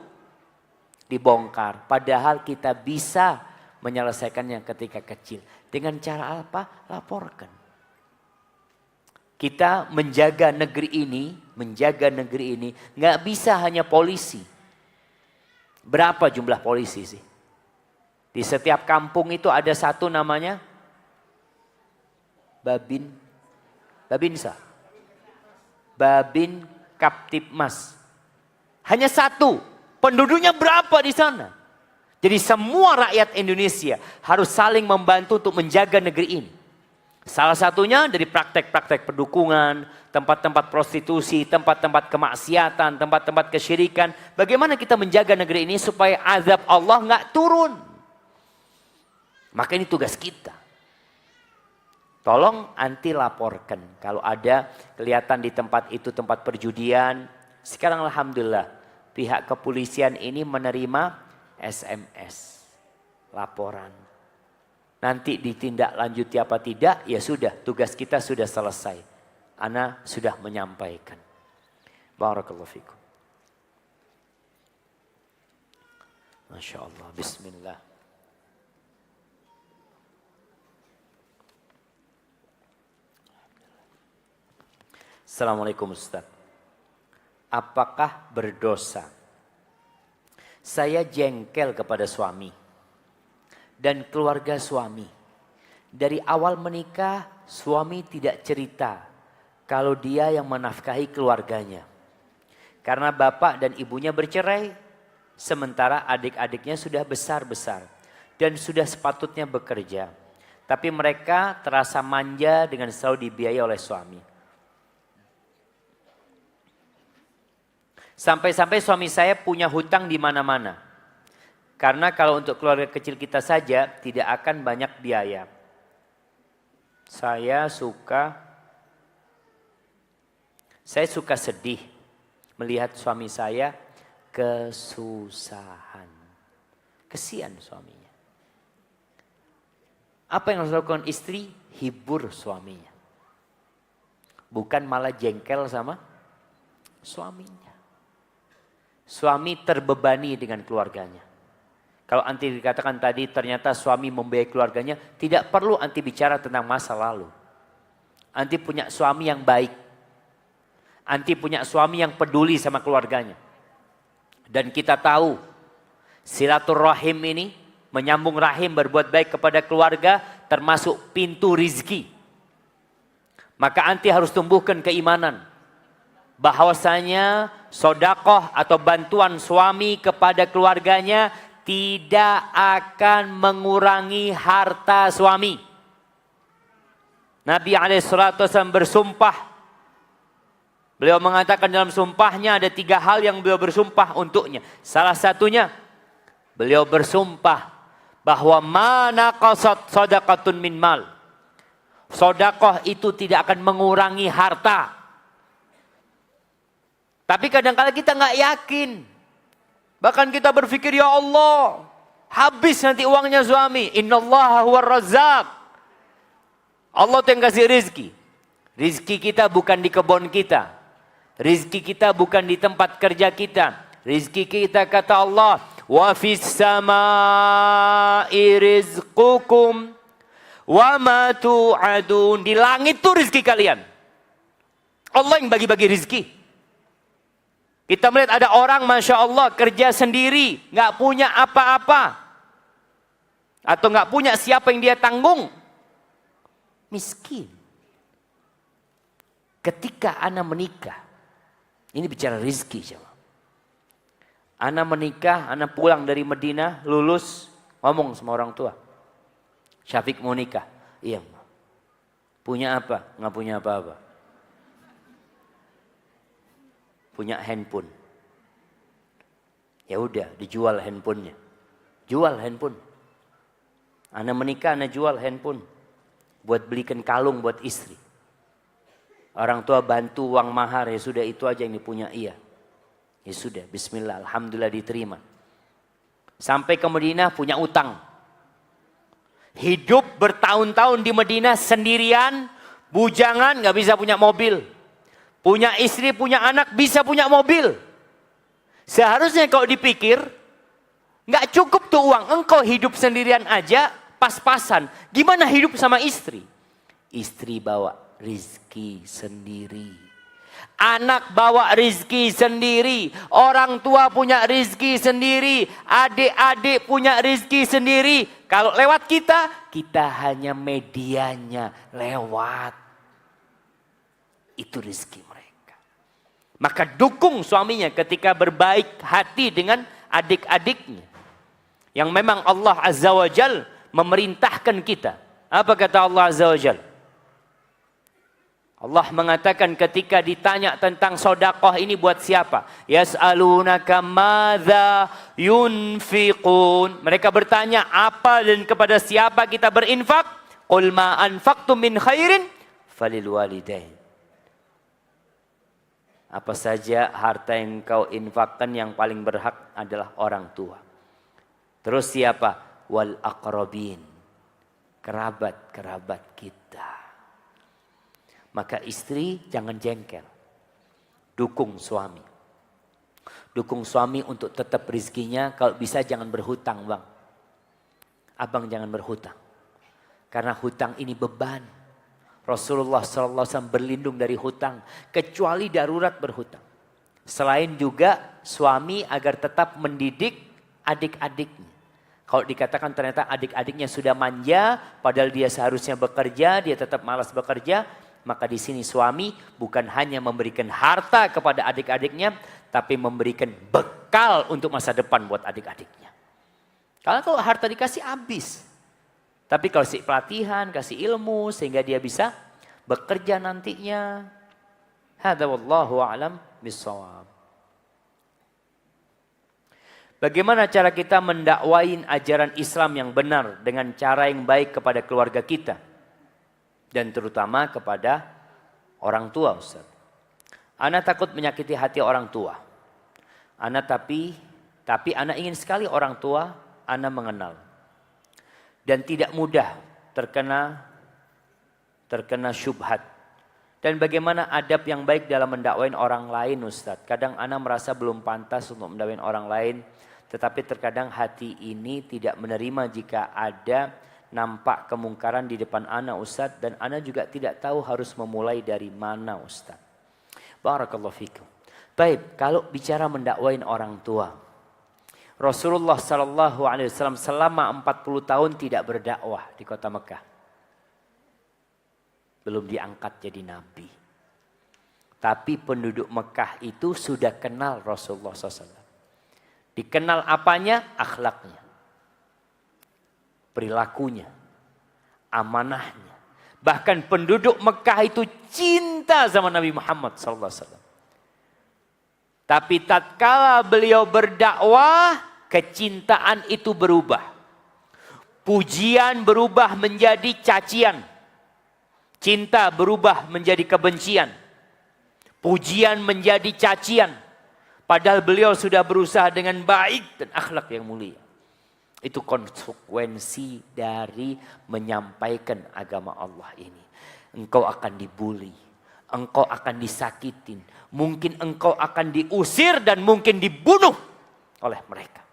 dibongkar. Padahal kita bisa menyelesaikannya ketika kecil. Dengan cara apa? Laporkan. Kita menjaga negeri ini nggak bisa hanya polisi. Berapa jumlah polisi sih? Di setiap kampung itu ada satu namanya Babinsa. Babin Kaptipmas. Hanya satu. Penduduknya berapa di sana? Jadi semua rakyat Indonesia harus saling membantu untuk menjaga negeri ini. Salah satunya dari praktek-praktek perdukungan, tempat-tempat prostitusi, tempat-tempat kemaksiatan, tempat-tempat kesyirikan. Bagaimana kita menjaga negeri ini supaya azab Allah nggak turun. Maka ini tugas kita. Tolong anti laporkan. Kalau ada kelihatan di tempat itu tempat perjudian. Sekarang alhamdulillah pihak kepolisian ini menerima SMS. Laporan. Nanti ditindaklanjuti apa tidak, ya sudah, tugas kita sudah selesai. Ana sudah menyampaikan. Barakallahu fikum. Masya Allah, bismillah. Assalamualaikum Ustaz. Apakah berdosa saya jengkel kepada suami dan keluarga suami? Dari awal menikah, suami tidak cerita kalau dia yang menafkahi keluarganya. Karena bapak dan ibunya bercerai, sementara adik-adiknya sudah besar-besar dan sudah sepatutnya bekerja. Tapi mereka terasa manja dengan selalu dibiayai oleh suami. Sampai-sampai suami saya punya hutang di mana-mana. Karena kalau untuk keluarga kecil kita saja tidak akan banyak biaya. Saya suka sedih melihat suami saya kesusahan. Kesian suaminya. Apa yang harus dilakukan istri? Hibur suaminya. Bukan malah jengkel sama suaminya. Suami terbebani dengan keluarganya. Kalau anti dikatakan tadi ternyata suami membiayai keluarganya, tidak perlu anti bicara tentang masa lalu. Anti punya suami yang baik. Anti punya suami yang peduli sama keluarganya. Dan kita tahu silaturahim ini, menyambung rahim, berbuat baik kepada keluarga, termasuk pintu rizki. Maka anti harus tumbuhkan keimanan. Bahwasanya sodakoh atau bantuan suami kepada keluarganya tidak akan mengurangi harta suami. Nabi SAW bersumpah. Beliau mengatakan dalam sumpahnya ada 3 hal yang beliau bersumpah untuknya. Salah satunya beliau bersumpah bahwa mana qasad sadaqatun min mal. Sodakoh itu tidak akan mengurangi harta. Tapi kadang-kadang kita nggak yakin. Bahkan kita berpikir, ya Allah, habis nanti uangnya suami. Innallaha huwar razzaq. Allah yang kasih rizki. Rizki kita bukan di kebun kita. Rizki kita bukan di tempat kerja kita. Rizki kita kata Allah, wa fis samai rizqukum wa ma tu'adun. Di langit tuh rizki kalian. Allah yang bagi-bagi rizki. Kita melihat ada orang Masya Allah kerja sendiri, nggak punya apa-apa. Atau nggak punya siapa yang dia tanggung. Miskin. Ketika ana menikah, ini bicara rizki. Ana menikah, ana pulang dari Madinah, lulus, ngomong sama orang tua. Syafiq mau nikah. Iya. Punya apa? Nggak punya apa-apa. Punya handphone. Ya udah, dijual handphonenya. Jual handphone. Ana menikah, ana jual handphone. Buat belikan kalung buat istri. Orang tua bantu uang mahar, ya sudah itu aja yang dipunya iya. Ya sudah, bismillah, alhamdulillah diterima. Sampai ke Madinah punya utang. Hidup bertahun-tahun di Madinah sendirian, bujangan, nggak bisa punya mobil. Punya istri, punya anak, bisa punya mobil. Seharusnya kalau dipikir, nggak cukup tuh uang. Engkau hidup sendirian aja, pas-pasan. Gimana hidup sama istri? Istri bawa rizki sendiri. Anak bawa rizki sendiri, orang tua punya rizki sendiri, adik-adik punya rizki sendiri. Kalau lewat kita, kita hanya medianya lewat. Itu rizki mereka. Maka dukung suaminya ketika berbaik hati dengan adik-adiknya. Yang memang Allah Azza wa Jal memerintahkan kita. Apa kata Allah Azza wa Jal? Allah mengatakan ketika ditanya tentang sodakoh ini buat siapa? Yas'alunaka madza yunfiqun. Mereka bertanya apa dan kepada siapa kita berinfak? Qul ma anfaqtum min khairin falil walidain. Apa saja harta yang kau infakkan yang paling berhak adalah orang tua. Terus siapa? Wal aqrabin. Kerabat-kerabat kita. Maka istri jangan jengkel. Dukung suami. Dukung suami untuk tetap rizkinya. Kalau bisa jangan berhutang, bang. Abang jangan berhutang. Karena hutang ini beban. Rasulullah SAW berlindung dari hutang. Kecuali darurat berhutang. Selain juga suami agar tetap mendidik adik-adiknya. Kalau dikatakan ternyata adik-adiknya sudah manja. Padahal dia seharusnya bekerja. Dia tetap malas bekerja. Maka di sini suami bukan hanya memberikan harta kepada adik-adiknya, tapi memberikan bekal untuk masa depan buat adik-adiknya. Kalau harta dikasih habis. Tapi kalau kasih pelatihan, kasih ilmu sehingga dia bisa bekerja nantinya. Hadza wallahu a'lam bissawab. Bagaimana cara kita mendakwain ajaran Islam yang benar dengan cara yang baik kepada keluarga kita? Dan terutama kepada orang tua, Ustaz. Ana takut menyakiti hati orang tua. Ana tapi ana ingin sekali orang tua ana mengenal. Dan tidak mudah terkena syubhat. Dan bagaimana adab yang baik dalam mendakwain orang lain, Ustaz. Kadang ana merasa belum pantas untuk mendakwain orang lain. Tetapi terkadang hati ini tidak menerima jika ada nampak kemungkaran di depan ana, Ustaz, dan ana juga tidak tahu harus memulai dari mana, Ustaz. Barakallahu fikum. Baik, kalau bicara mendakwain orang tua, Rasulullah sallallahu alaihi wasallam selama 40 tahun tidak berdakwah di kota Mekah. Belum diangkat jadi nabi. Tapi penduduk Mekah itu sudah kenal Rasulullah SAW. Dikenal apanya? Akhlaknya. Perilakunya, amanahnya. Bahkan penduduk Mekah itu cinta sama Nabi Muhammad SAW. Tapi tatkala beliau berdakwah, kecintaan itu berubah. Pujian berubah menjadi cacian. Cinta berubah menjadi kebencian. Pujian menjadi cacian. Padahal beliau sudah berusaha dengan baik dan akhlak yang mulia. Itu konsekuensi dari menyampaikan agama Allah ini. Engkau akan dibully. Engkau akan disakitin. Mungkin engkau akan diusir dan mungkin dibunuh oleh mereka.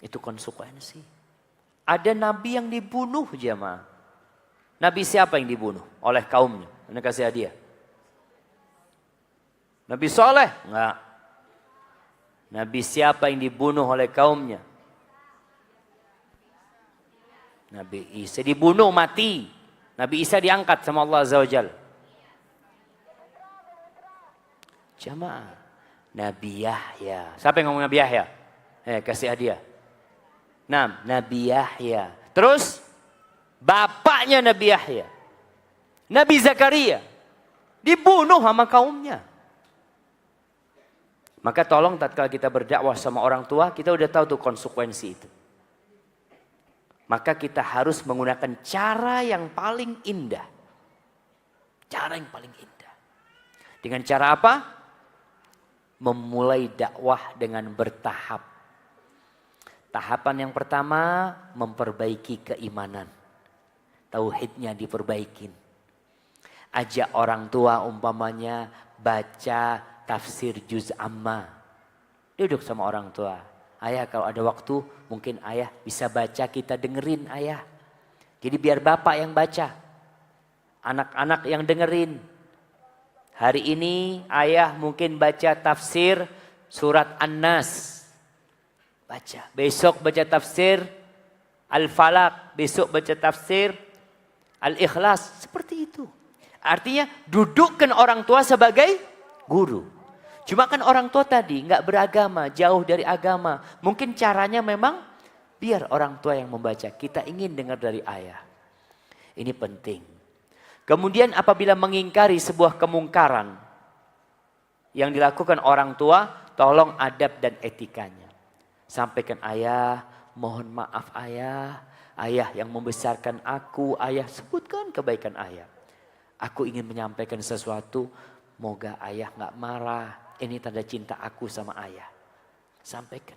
Itu konsekuensi. Ada nabi yang dibunuh, jemaah. Nabi siapa yang dibunuh? Oleh kaumnya. Anda kasih hadiah. Nabi Soleh? Enggak. Nabi siapa yang dibunuh oleh kaumnya? Nabi Isa dibunuh mati. Nabi Isa diangkat sama Allah Azza wa Jalla. Jamaah. Nabi Yahya. Siapa yang ngomong Nabi Yahya? Kasih hadiah. Nah, Nabi Yahya. Terus bapaknya Nabi Yahya. Nabi Zakaria. Dibunuh sama kaumnya. Maka tolong tatkala kita berdakwah sama orang tua, kita udah tahu tuh konsekuensi itu. Maka kita harus menggunakan cara yang paling indah. Cara yang paling indah. Dengan cara apa? memulai dakwah dengan bertahap. Tahapan yang pertama, memperbaiki keimanan. Tauhidnya diperbaikin. Ajak orang tua umpamanya baca tafsir juz amma. Duduk sama orang tua. Ayah kalau ada waktu mungkin ayah bisa baca, kita dengerin ayah. Jadi biar bapak yang baca. Anak-anak yang dengerin. Hari ini ayah mungkin baca tafsir surat An-Nas. Baca. Besok baca tafsir Al-Falaq. Besok baca tafsir Al-Ikhlas. Seperti itu. Artinya dudukkan orang tua sebagai guru. Cuma kan orang tua tadi nggak beragama, jauh dari agama. Mungkin caranya memang biar orang tua yang membaca. Kita ingin dengar dari ayah. Ini penting. Kemudian apabila mengingkari sebuah kemungkaran yang dilakukan orang tua, tolong adab dan etikanya. Sampaikan ayah, mohon maaf ayah. Ayah yang membesarkan aku, ayah sebutkan kebaikan ayah. Aku ingin menyampaikan sesuatu, moga ayah nggak marah. Ini tanda cinta aku sama ayah. Sampaikan.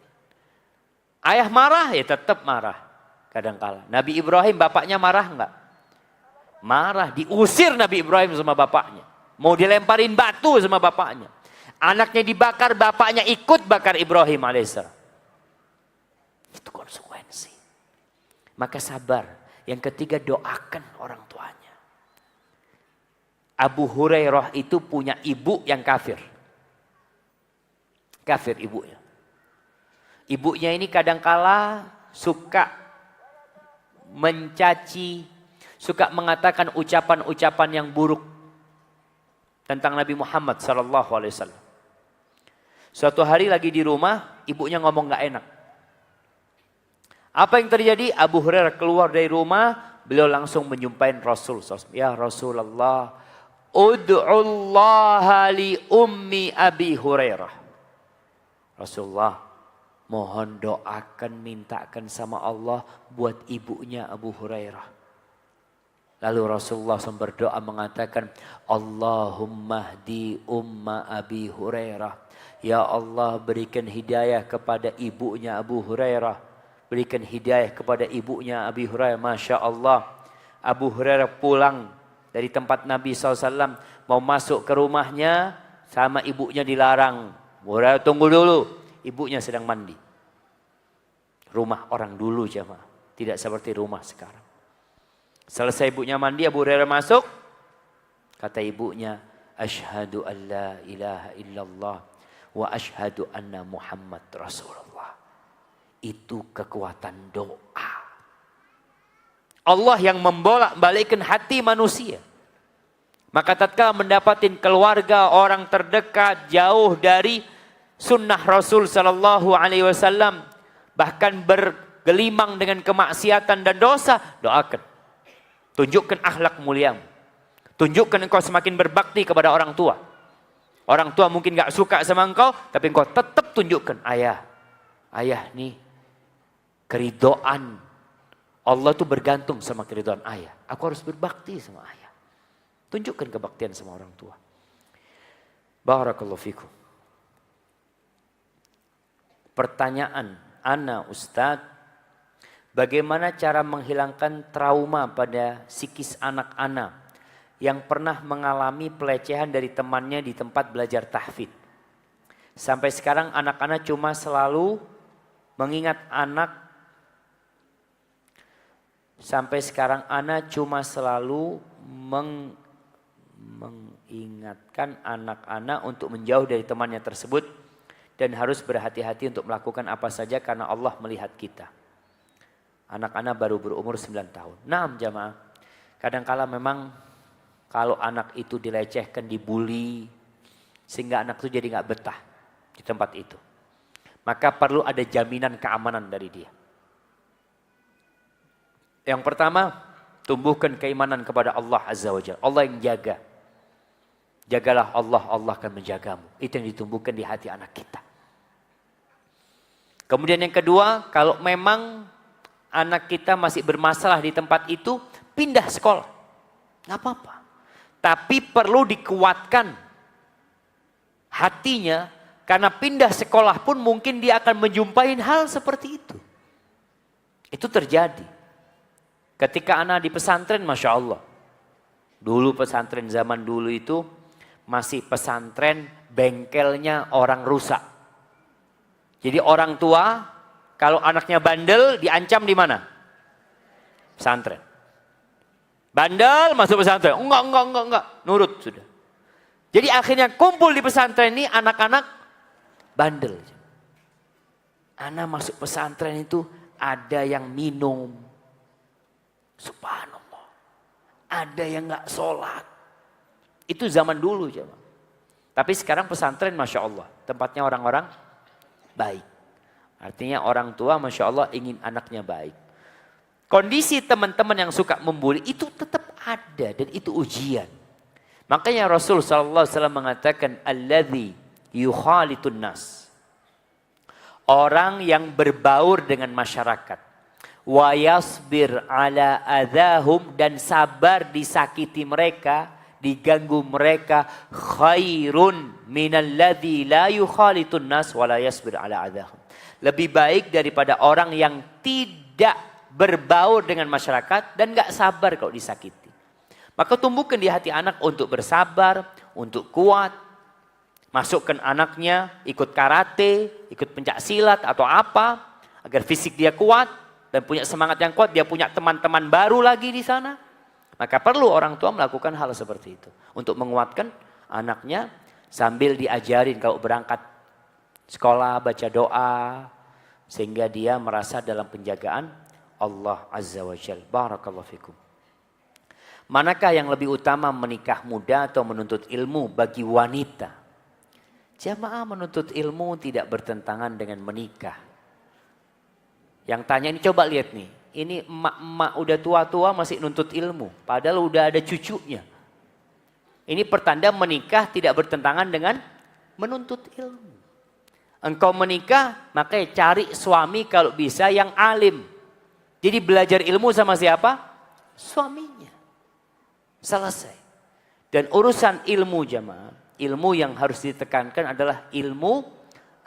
Ayah marah ya tetap marah. Kadangkala. Nabi Ibrahim bapaknya marah nggak? Marah, diusir Nabi Ibrahim sama bapaknya. Mau dilemparin batu sama bapaknya. Anaknya dibakar, bapaknya ikut bakar Ibrahim alaihissalam. Itu konsekuensi. Maka sabar. Yang ketiga doakan orang tuanya. Abu Hurairah itu punya ibu yang kafir. Kafir ibunya. Ibunya ini kadangkala suka mencaci, suka mengatakan ucapan-ucapan yang buruk tentang Nabi Muhammad SAW. Suatu hari lagi di rumah, ibunya ngomong gak enak. Apa yang terjadi? Abu Hurairah keluar dari rumah, beliau langsung menyumpahin Rasul. Ya Rasulullah, ud'ullaha li ummi Abi Hurairah. Rasulullah, mohon doakan, mintakan sama Allah buat ibunya Abu Hurairah. Lalu Rasulullah SAW berdoa mengatakan, Allahumma hdi umma Abi Hurairah. Ya Allah, berikan hidayah kepada ibunya Abu Hurairah. Berikan hidayah kepada ibunya Abi Hurairah. Masya Allah. Abu Hurairah pulang dari tempat Nabi SAW. Mau masuk ke rumahnya, sama ibunya dilarang. Hurairah tunggu dulu. Ibunya sedang mandi. Rumah orang dulu jemaah. Tidak seperti rumah sekarang. Selesai ibunya mandi, Abu Hurairah masuk. Kata ibunya, Ashhadu an la ilaha illallah wa ashhadu anna Muhammad Rasulullah. Itu kekuatan doa. Allah yang membolak-balikkan hati manusia. Maka tatkala mendapatkan keluarga, orang terdekat, jauh dari sunnah Rasul sallallahu alaihi wasallam, bahkan bergelimang dengan kemaksiatan dan dosa, doakan. Tunjukkan akhlak muliamu. Tunjukkan engkau semakin berbakti kepada orang tua. Orang tua mungkin gak suka sama engkau, tapi engkau tetap tunjukkan. Ayah nih, keridoan Allah tuh bergantung sama keridoan ayah. Aku harus berbakti sama ayah. Tunjukkan kebaktian sama orang tua. Barakallahu fikum. Pertanyaan ana Ustadz, bagaimana cara menghilangkan trauma pada psikis anak-anak yang pernah mengalami pelecehan dari temannya di tempat belajar tahfidz? Sampai sekarang anak-anak cuma selalu mengingat mengingatkan anak-anak untuk menjauh dari temannya tersebut dan harus berhati-hati untuk melakukan apa saja karena Allah melihat kita. Anak-anak baru berumur 9 tahun. Naam jamaah, kadangkala memang kalau anak itu dilecehkan, dibully, sehingga anak itu jadi gak betah di tempat itu. Maka perlu ada jaminan keamanan dari dia. Yang pertama, tumbuhkan keimanan kepada Allah Azza wa Jalla. Allah yang jaga. Jagalah Allah, Allah akan menjagamu. Itu yang ditumbuhkan di hati anak kita. Kemudian yang kedua, kalau memang anak kita masih bermasalah di tempat itu, pindah sekolah. Nggak apa-apa. Tapi perlu dikuatkan hatinya Karena pindah sekolah pun mungkin dia akan menjumpai hal seperti itu. Itu terjadi. Ketika anak di pesantren, Masya Allah. Dulu pesantren zaman dulu itu masih pesantren bengkelnya orang rusak. Jadi orang tua kalau anaknya bandel diancam di mana? Pesantren. Bandel masuk pesantren. Enggak. Nurut sudah. Jadi akhirnya kumpul di pesantren ini anak-anak bandel. Anak masuk pesantren itu ada yang minum. Subhanallah. Ada yang nggak sholat. Itu zaman dulu. Tapi sekarang pesantren Masya Allah. Tempatnya orang-orang baik. Artinya orang tua Masya Allah ingin anaknya baik. Kondisi teman-teman yang suka membuli itu tetap ada. Dan itu ujian. Makanya Rasul SAW mengatakan. Alladhi yukhalitun nas. Orang yang berbaur dengan masyarakat. Wa yasbir ala adahum, dan sabar disakiti mereka, diganggu mereka, khairun minalladzi la yukhalitun nas wa la yasbir ala adahum. Lebih baik daripada orang yang tidak berbaur dengan masyarakat dan enggak sabar kalau disakiti. Maka tumbuhkan di hati anak untuk bersabar, untuk kuat. Masukkan anaknya ikut karate, ikut pencak silat atau apa agar fisik dia kuat. Dan punya semangat yang kuat, dia punya teman-teman baru lagi di sana. Maka perlu orang tua melakukan hal seperti itu. Untuk menguatkan anaknya sambil diajarin kalau berangkat sekolah, baca doa. Sehingga dia merasa dalam penjagaan Allah Azza wa Jalla. Barakallahu fikum. Manakah yang lebih utama, menikah muda atau menuntut ilmu bagi wanita? Jamaah, menuntut ilmu tidak bertentangan dengan menikah. Yang tanya ini coba lihat nih. Ini emak-emak udah tua-tua masih nuntut ilmu. Padahal udah ada cucunya. Ini pertanda menikah tidak bertentangan dengan menuntut ilmu. Engkau menikah, makanya cari suami kalau bisa yang alim. Jadi belajar ilmu sama siapa? Suaminya. Selesai. Dan urusan ilmu jamaah. Ilmu yang harus ditekankan adalah ilmu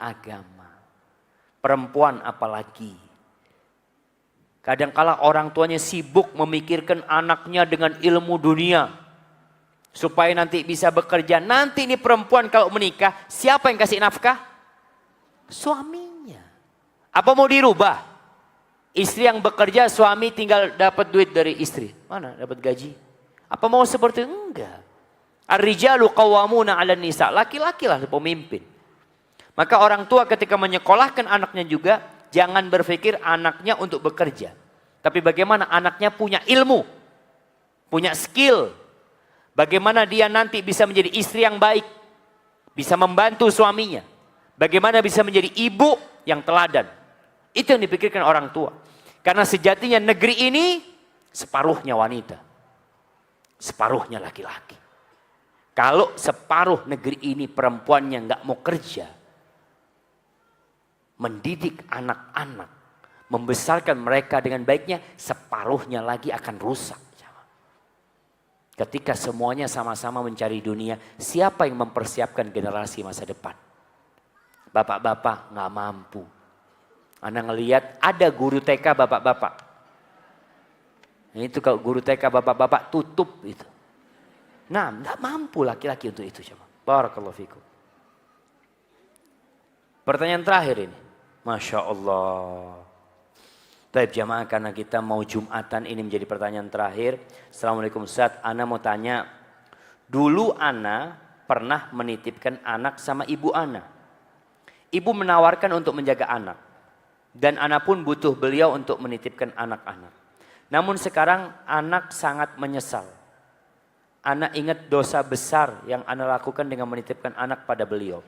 agama. Perempuan apalagi. Kadangkala orang tuanya sibuk memikirkan anaknya dengan ilmu dunia. Supaya nanti bisa bekerja. Nanti ini perempuan kalau menikah, siapa yang kasih nafkah? Suaminya. Apa mau dirubah? Istri yang bekerja, suami tinggal dapat duit dari istri. Mana dapat gaji? Apa mau seperti itu? Enggak. Ar-rijalu qawwamuna 'alan nisa. Laki-laki lah pemimpin. Maka orang tua ketika menyekolahkan anaknya juga, jangan berpikir anaknya untuk bekerja. Tapi bagaimana anaknya punya ilmu. Punya skill. Bagaimana dia nanti bisa menjadi istri yang baik. Bisa membantu suaminya. Bagaimana bisa menjadi ibu yang teladan. Itu yang dipikirkan orang tua. Karena sejatinya negeri ini separuhnya wanita. Separuhnya laki-laki. Kalau separuh negeri ini perempuannya nggak mau kerja. Mendidik anak-anak, membesarkan mereka dengan baiknya, separuhnya lagi akan rusak. Ketika semuanya sama-sama mencari dunia, siapa yang mempersiapkan generasi masa depan? Bapak-bapak nggak mampu. Anda ngelihat ada guru TK bapak-bapak. Itu kalau guru TK bapak-bapak tutup itu. Nah, nggak mampu laki-laki untuk itu. Barakallahu fikum. Pertanyaan terakhir ini. Masya Allah. Baik jamaah, karena kita mau Jumatan, ini menjadi pertanyaan terakhir. Assalamualaikum Ustaz, Ana mau tanya. Dulu Ana pernah menitipkan anak sama ibu Ana. Ibu menawarkan untuk menjaga anak. Dan Ana pun butuh beliau untuk menitipkan anak-anak. Namun sekarang anak sangat menyesal. Ana ingat dosa besar yang Ana lakukan dengan menitipkan anak pada beliau.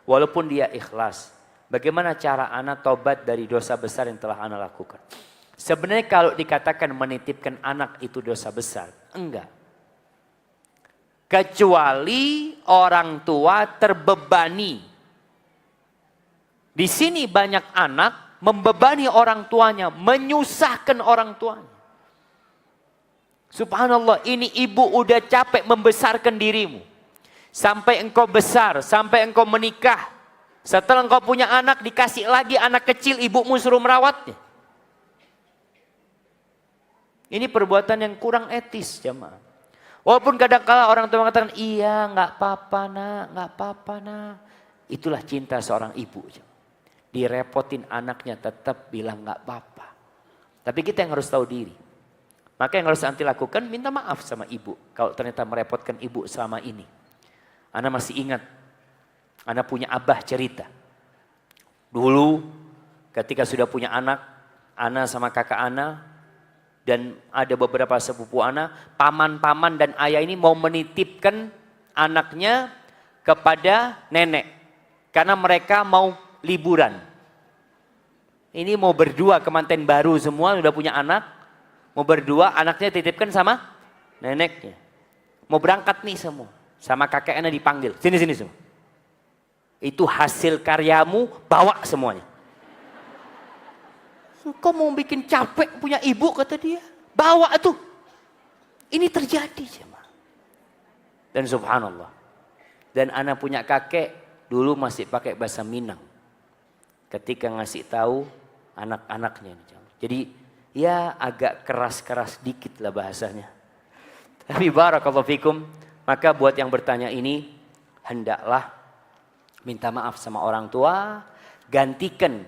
Walaupun dia ikhlas. Bagaimana cara Ana tobat dari dosa besar yang telah Ana lakukan? Sebenarnya kalau dikatakan menitipkan anak itu dosa besar, enggak. Kecuali orang tua terbebani. Di sini banyak anak membebani orang tuanya, menyusahkan orang tuanya. Subhanallah, ini ibu udah capek membesarkan dirimu. Sampai engkau besar, sampai engkau menikah. Setelah engkau punya anak, dikasih lagi anak kecil, ibumu suruh merawatnya. Ini perbuatan yang kurang etis, jemaah. Walaupun kadang-kala orang tua mengatakan, iya nggak apa-apa nak, nggak apa-apa nak. Itulah cinta seorang ibu. Direpotin anaknya tetap bilang nggak apa-apa. Tapi kita yang harus tahu diri. Maka yang harus anti lakukan, minta maaf sama ibu. Kalau ternyata merepotkan ibu selama ini. Ana masih ingat, Ana punya abah cerita. Dulu ketika sudah punya anak, Ana sama kakak Ana, dan ada beberapa sepupu Ana, paman-paman dan ayah ini mau menitipkan anaknya kepada nenek. Karena mereka mau liburan. Ini mau berdua kemanten baru semua, sudah punya anak. Mau berdua, anaknya titipkan sama neneknya. Mau berangkat nih semua. Sama kakeknya dipanggil. Sini semua. Itu hasil karyamu, bawa semuanya. Kau mau bikin capek punya ibu, kata dia. Bawa tuh. Ini terjadi. Dan subhanallah. Dan anak punya kakek, dulu masih pakai bahasa Minang. Ketika ngasih tahu anak-anaknya. Jadi ya agak keras-keras dikit lah bahasanya. Tapi barakallahu fikum, maka buat yang bertanya ini, hendaklah minta maaf sama orang tua, gantikan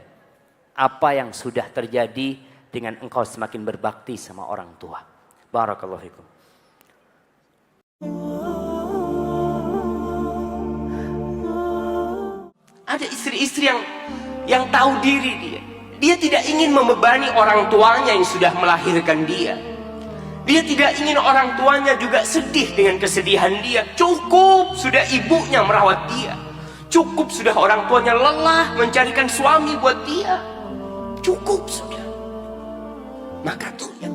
apa yang sudah terjadi dengan engkau semakin berbakti sama orang tua. Barakallahu fikum. Ada istri-istri yang tahu diri dia. Dia tidak ingin membebani orang tuanya yang sudah melahirkan dia. Dia tidak ingin orang tuanya juga sedih dengan kesedihan dia. Cukup sudah ibunya merawat dia. Cukup sudah orang tuanya lelah mencarikan suami buat dia. Cukup sudah. Maka tuh yang